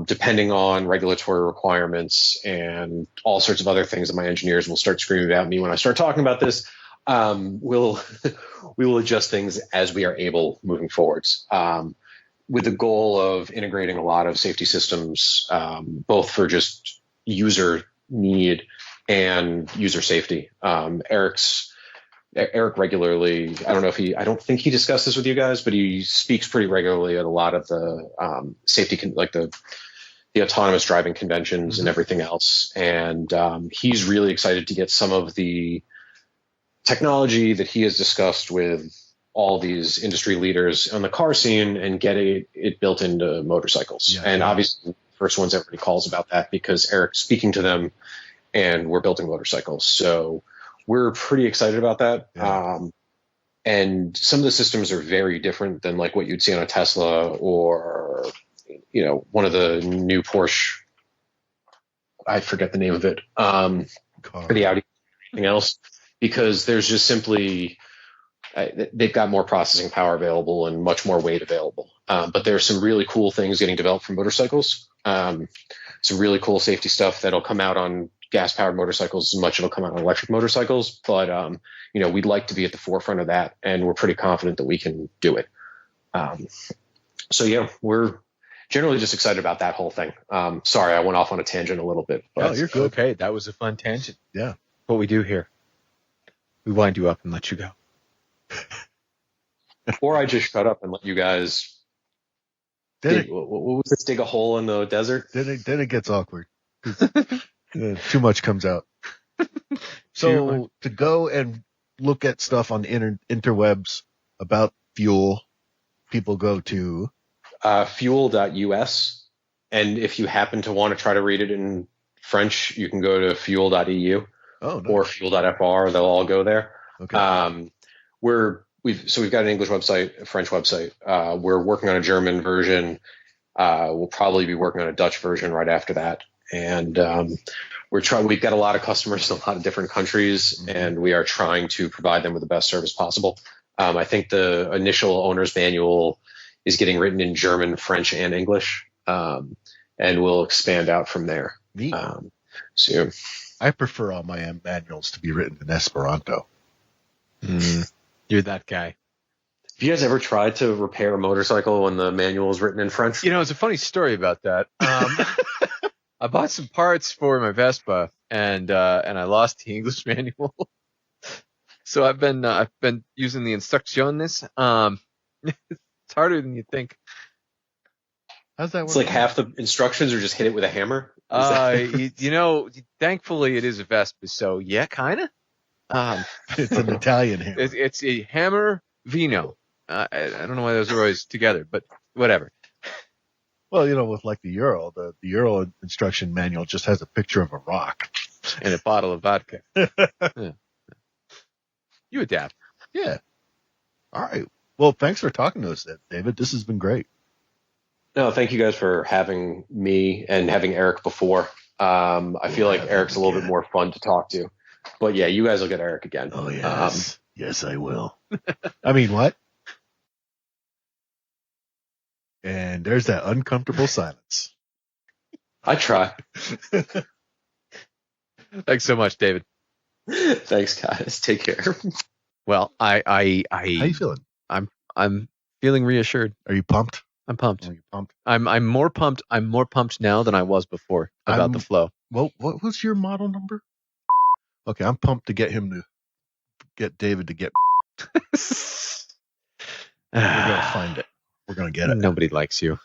depending on regulatory requirements and all sorts of other things that my engineers will start screaming at me when I start talking about this. We will adjust things as we are able moving forwards. With the goal of integrating a lot of safety systems, both for just user need and user safety. Eric regularly, I don't think he discussed this with you guys, but he speaks pretty regularly at a lot of the safety, like the autonomous driving conventions and everything else. And he's really excited to get some of the technology that he has discussed with all these industry leaders on the car scene and get it built into motorcycles. Obviously, the first ones everybody calls about that because Eric's speaking to them and we're building motorcycles. So we're pretty excited about that. Yeah. And some of the systems are very different than like what you'd see on a Tesla or, one of the new Porsche. I forget the name of it. Or the Audi, anything else, because there's just simply, they've got more processing power available and much more weight available. But there's some really cool things getting developed for motorcycles. Some really cool safety stuff that'll come out on gas-powered motorcycles as much as it'll come out on electric motorcycles. But, we'd like to be at the forefront of that, and we're pretty confident that we can do it. We're generally just excited about that whole thing. Sorry, I went off on a tangent a little bit. But you're good. Okay, that was a fun tangent. Yeah. What we do here, we wind you up and let you go. Or I just shut up and let you guys what was this, dig a hole in the desert? Then it gets awkward. Too much comes out. So to go and look at stuff on the interwebs about fuel, people go to fuel.us. And if you happen to want to try to read it in French, you can go to fuel.eu or fuel.fr. They'll all go there. Okay. We've got an English website, a French website. We're working on a German version. We'll probably be working on a Dutch version right after that. And we've got a lot of customers in a lot of different countries, and we are trying to provide them with the best service possible. I think the initial owner's manual is getting written in German, French, and English, and we'll expand out from there. Neat. So I prefer all my manuals to be written in Esperanto. You're that guy. Have you guys ever tried to repair a motorcycle when the manual is written in French? It's a funny story about that. I bought some parts for my Vespa, and I lost the English manual. So I've been using the instrucciones. It's harder than you think. How's that work? It's like half the instructions are just hit it with a hammer. Thankfully it is a Vespa, so yeah, kind of. It's an Italian hammer. It's a hammer vino. I don't know why those are always together, but whatever. Well, with like the Euro instruction manual just has a picture of a rock And a bottle of vodka. Yeah. You adapt. Yeah. All right. Well, thanks for talking to us, David. This has been great. No, thank you guys for having me and having Eric before. I feel like Eric's a little bit more fun to talk to. But yeah, you guys will get Eric again. Oh, yes. Yes, I will. I mean, what? And there's that uncomfortable silence. I try. Thanks so much, David. Thanks, guys. Take care. Well, How you feeling? I'm feeling reassured. Are you pumped? I'm pumped. Are you pumped? I'm more pumped. I'm more pumped now than I was before about the Fllow. Well, what was your model number? Okay, I'm pumped to get David to get. We're gonna find it. We're gonna get it. Nobody likes you.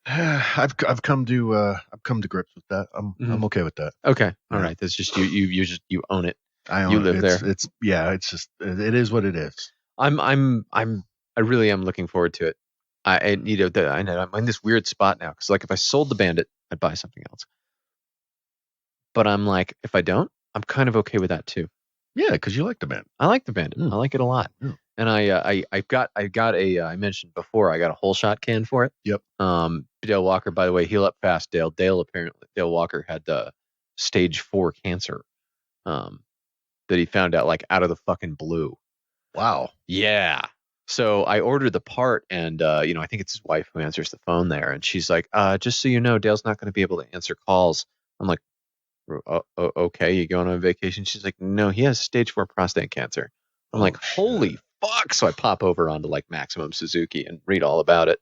I've come to grips with that. I'm okay with that. Okay, all right. That's just you own it. I own you it. live there. It's just it is what it is. I really am looking forward to it. I know I'm in this weird spot now because like if I sold the Bandit, I'd buy something else. But I'm like, if I don't, I'm kind of okay with that too. Yeah, because you like the Bandit. I like the Bandit. I like it a lot. And I got a I mentioned before I got a whole shot can for it. Yep. Dale Walker, by the way, heal up fast, Dale. Dale Walker had stage 4 cancer. That he found out like out of the fucking blue. Wow. Yeah. So I ordered the part, and I think it's his wife who answers the phone there, and she's like, "Just so you know, Dale's not going to be able to answer calls." I'm like, "Okay, you going on vacation?" She's like, "No, he has stage 4 prostate cancer." I'm like, "Holy fuck!" So I pop over onto like Maximum Suzuki and read all about it.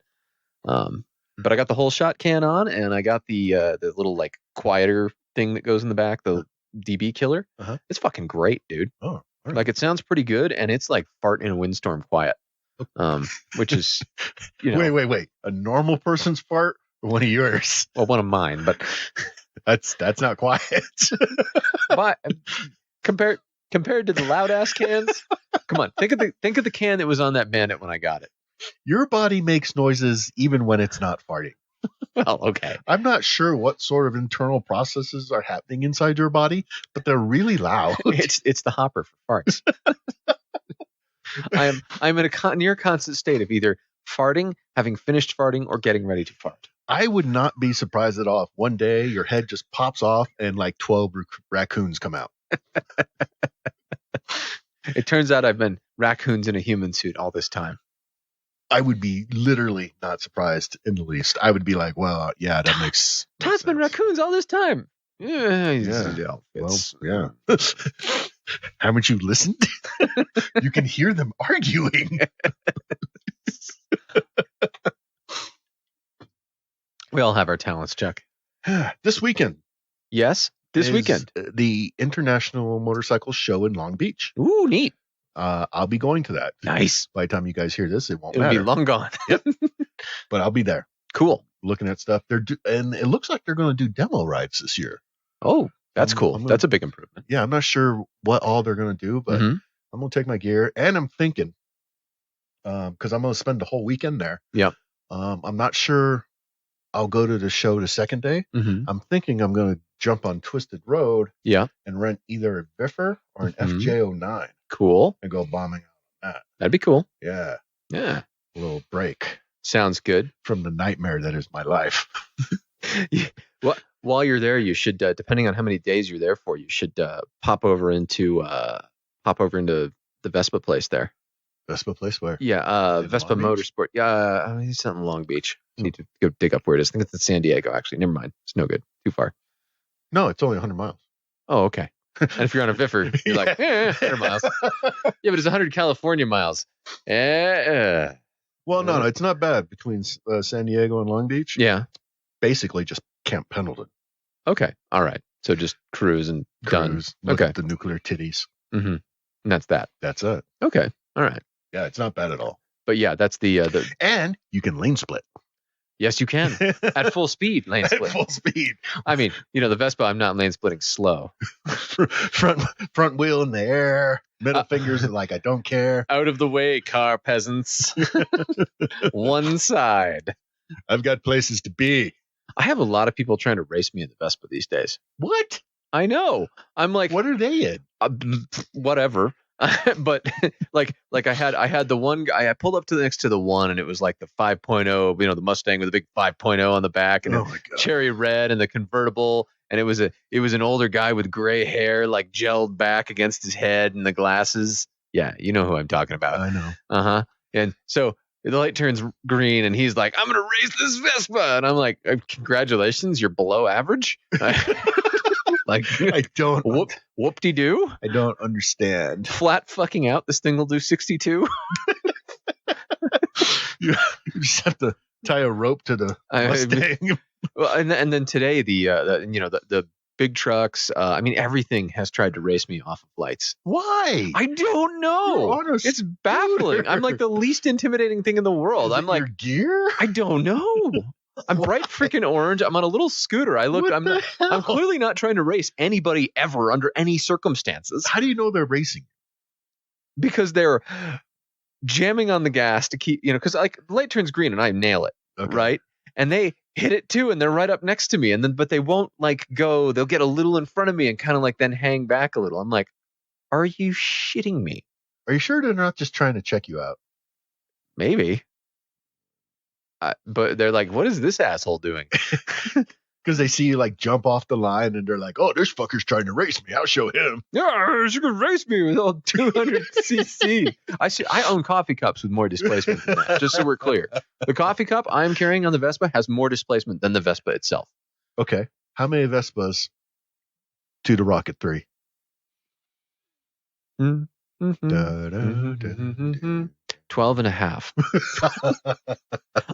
But I got the whole shot can on, and I got the little like quieter thing that goes in the back, the DB killer. It's fucking great, dude. Oh, right. Like it sounds pretty good, and it's like fart in a windstorm quiet. Which is, Wait. A normal person's fart or one of yours? Well, one of mine, but that's not quiet. But compared to the loud ass cans, come on, think of the can that was on that Bandit when I got it. Your body makes noises even when it's not farting. Well, okay. I'm not sure what sort of internal processes are happening inside your body, but they're really loud. It's the hopper for farts. I'm in a near constant state of either farting, having finished farting, or getting ready to fart. I would not be surprised at all if one day your head just pops off and like 12 raccoons come out. It turns out I've been raccoons in a human suit all this time. I would be literally not surprised in the least. I would be like, well, yeah, that makes Todd's been raccoons all this time. Yeah. Well, yeah. Haven't you listened? You can hear them arguing. We all have our talents, Chuck. This weekend. Yes, this weekend. The International Motorcycle Show in Long Beach. Ooh, neat. I'll be going to that. Nice. By the time you guys hear this, it won't It'll matter. be long gone. Yep. But I'll be there. Cool. Looking at stuff. And it looks like they're going to do demo rides this year. Oh, that's cool. That's a big improvement. Yeah, I'm not sure what all they're going to do, but I'm going to take my gear. And I'm thinking, because I'm going to spend the whole weekend there. Yep. I'm not sure I'll go to the show the second day. I'm thinking I'm going to jump on Twisted Road and rent either a Biffer or an FJ09. Cool. And go bombing on that. That'd be cool. Yeah. Yeah. A little break. Sounds good. From the nightmare that is my life. Well, while you're there, you should, depending on how many days you're there for, you should pop over into the Vespa place there. Vespa place where? Yeah, Vespa Motorsport. Yeah, it's out in Long Beach. I need to go dig up where it is. I think it's in San Diego, actually. Never mind. It's no good. Too far. No, it's only 100 miles. Oh, okay. And if you're on a Viffer, you're like, 100 miles. Yeah, but it's 100 California miles. Well, no, it's not bad between San Diego and Long Beach. Yeah. Basically just Camp Pendleton. Okay. All right. So just cruise and done. Look at the nuclear titties. And that's that. That's it. Okay. All right. Yeah, it's not bad at all. But yeah, that's the and you can lane split. Yes, you can. At full speed, lane At split. full speed. I mean, the Vespa, I'm not lane splitting slow. front wheel in the air, middle fingers are like, I don't care. Out of the way, car peasants. One side. I've got places to be. I have a lot of people trying to race me in the Vespa these days. What? I know. I'm like, What are they in? whatever. But like I had the one guy. I pulled up to the next to the one, and it was like the 5.0, the Mustang with a big 5.0 on the back, and Oh my God. cherry red, and the convertible, and it was an older guy with gray hair, like gelled back against his head, and the glasses. Yeah, you know who I'm talking about. I know. Uh-huh. And so the light turns green, and he's like, "I'm gonna race this Vespa," and I'm like, "Congratulations, you're below average." Like, I don't. Whoop-de-doo. I don't understand. Flat fucking out. This thing will do 62. You just have to tie a rope to the Mustang. Well, and then today the big trucks. Everything has tried to race me off of lights. Why? I don't know. You're on a It's baffling. I'm like the least intimidating thing in the world. Is I'm it like, your gear? I don't know. I'm bright freaking orange. I'm on a little scooter. I'm clearly not trying to race anybody ever under any circumstances. How do you know they're racing? Because they're jamming on the gas to keep, because like the light turns green and I nail it, Okay. right? And they hit it too, and they're right up next to me, but they won't like go. They'll get a little in front of me and kind of like then hang back a little. I'm like, are you shitting me? Are you sure they're not just trying to check you out? Maybe. But they're like, what is this asshole doing? Because they see you like jump off the line and they're like, oh, this fucker's trying to race me. I'll show him. Yeah, you can race me with all 200 cc. I own coffee cups with more displacement than that, just so we're clear. The coffee cup I'm carrying on the Vespa has more displacement than the Vespa itself. Okay. How many Vespas to the Rocket 3? Mm-hmm. 12 and a half.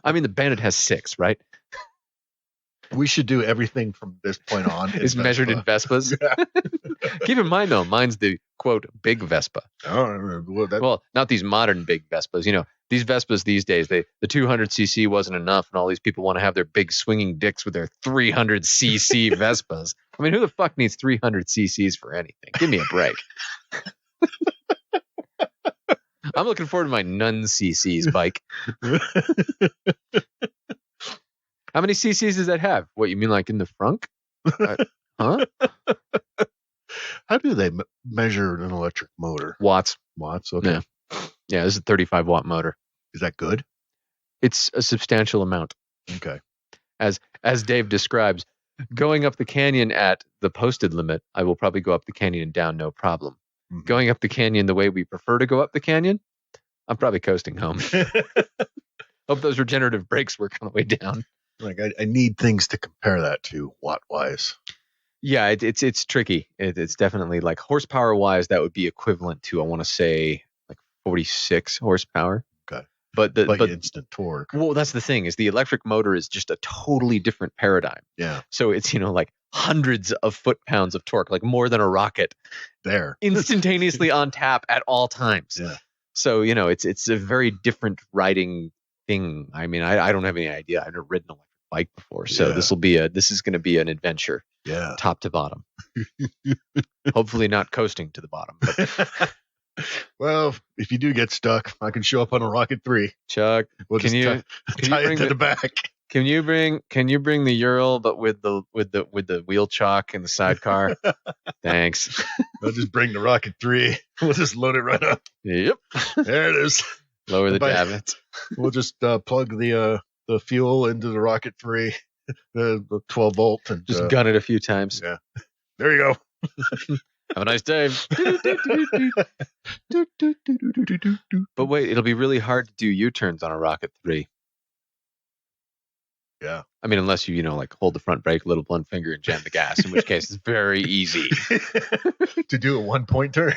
I mean, the Bandit has 6, right? We should do everything from this point on. It's measured in Vespas. Yeah. Keep in mind, though, mine's the, quote, big Vespa. Oh, Well, not these modern big Vespas. These Vespas these days, the 200cc wasn't enough, and all these people want to have their big swinging dicks with their 300cc Vespas. I mean, who the fuck needs 300cc's for anything? Give me a break. I'm looking forward to my non-cc's bike. How many cc's does that have? What, you mean like in the frunk? Huh? How do they measure an electric motor? Watts. Okay. Yeah, this is a 35-watt motor. Is that good? It's a substantial amount. Okay. As Dave describes, going up the canyon at the posted limit, I will probably go up the canyon and down no problem. Mm-hmm. Going up the canyon the way we prefer to go up the canyon, I'm probably coasting home. Hope those regenerative brakes work on the way down. Like I need things to compare that to watt-wise. Yeah, it's tricky. It's definitely like horsepower-wise, that would be equivalent to, I want to say, like 46 horsepower. Okay. But instant torque. Well, that's the thing, is the electric motor is just a totally different paradigm. Yeah. So it's, like hundreds of foot-pounds of torque, like more than a rocket. There. Instantaneously on tap at all times. Yeah. So, it's a very different riding thing. I mean, I don't have any idea. I've never ridden an electric bike before. So this is going to be an adventure. Yeah. Top to bottom. Hopefully not coasting to the bottom. But well, if you do get stuck, I can show up on a Rocket 3. Chuck, We'll can you tie bring it to the back. Can you bring the Ural but with the wheel chock in the sidecar? Thanks. I'll just bring the Rocket 3. We'll just load it right up. Yep. There it is. Lower the davits. We'll just plug the fuel into the Rocket 3, the 12 volt, and Just gun it a few times. Yeah. There you go. Have a nice day. But wait, it'll be really hard to do U-turns on a Rocket 3. Yeah. I mean, unless you like hold the front brake, little blunt finger, and jam the gas, in which case it's very easy. To do a 1-point turn.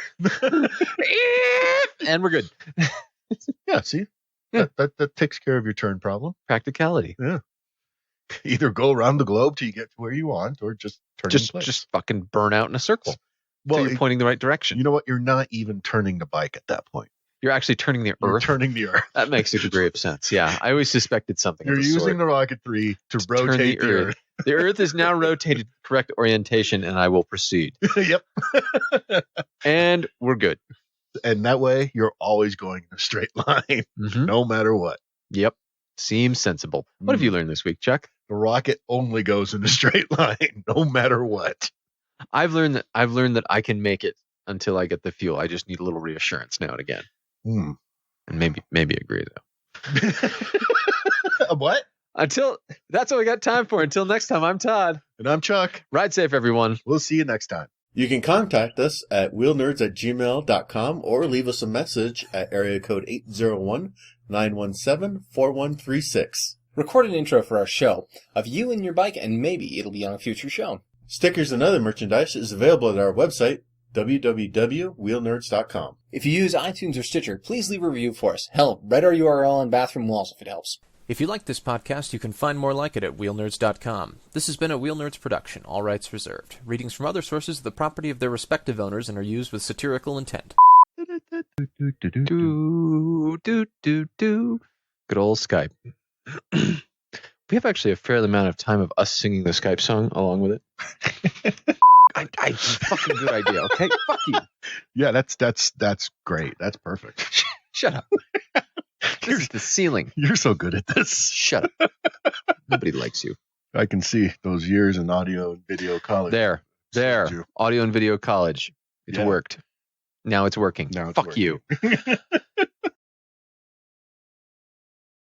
And we're good. Yeah, see? Yeah. That takes care of your turn problem. Practicality. Yeah. Either go around the globe till you get to where you want, or just turn in place. Just fucking burn out in a circle. Well, Until you're pointing the right direction. You know what? You're not even turning the bike at that point. You're actually turning the You're Earth. turning the Earth. That makes a degree of sense. Yeah, I always suspected something. You're of the using sort. the rocket 3 to turn rotate the Earth. The Earth is now rotated correct orientation, and I will proceed. Yep. And we're good. And that way, you're always going in a straight line, Mhm. no matter what. Yep. Seems sensible. What have you learned this week, Chuck? The rocket only goes in a straight line, no matter what. I've learned that I can make it until I get the fuel. I just need a little reassurance now and again. Hmm. And maybe agree though. What? That's all we got time for. Until next time, I'm Todd. And I'm Chuck. Ride safe, everyone. We'll see you next time. You can contact us at wheelnerds@gmail.com or leave us a message at area code 801-917-4136. Record an intro for our show of you and your bike, and maybe it'll be on a future show. Stickers and other merchandise is available at our website, www.wheelnerds.com. If you use iTunes or Stitcher, please leave a review for us. Hell, write our URL on bathroom walls if it helps. If you like this podcast, you can find more like it at wheelnerds.com. This has been a Wheelnerds production, all rights reserved. Readings from other sources are the property of their respective owners and are used with satirical intent. Good old Skype. We have actually a fair amount of time of us singing the Skype song along with it. I fucking good idea. Okay, fuck you. Yeah, that's great. That's perfect. Shut up. This is the ceiling. You're so good at this. Shut up. Nobody likes you. I can see those years in audio and video college. There. You. Audio and video college. It's Yeah. worked. Now it's working. Now it's Fuck working. you.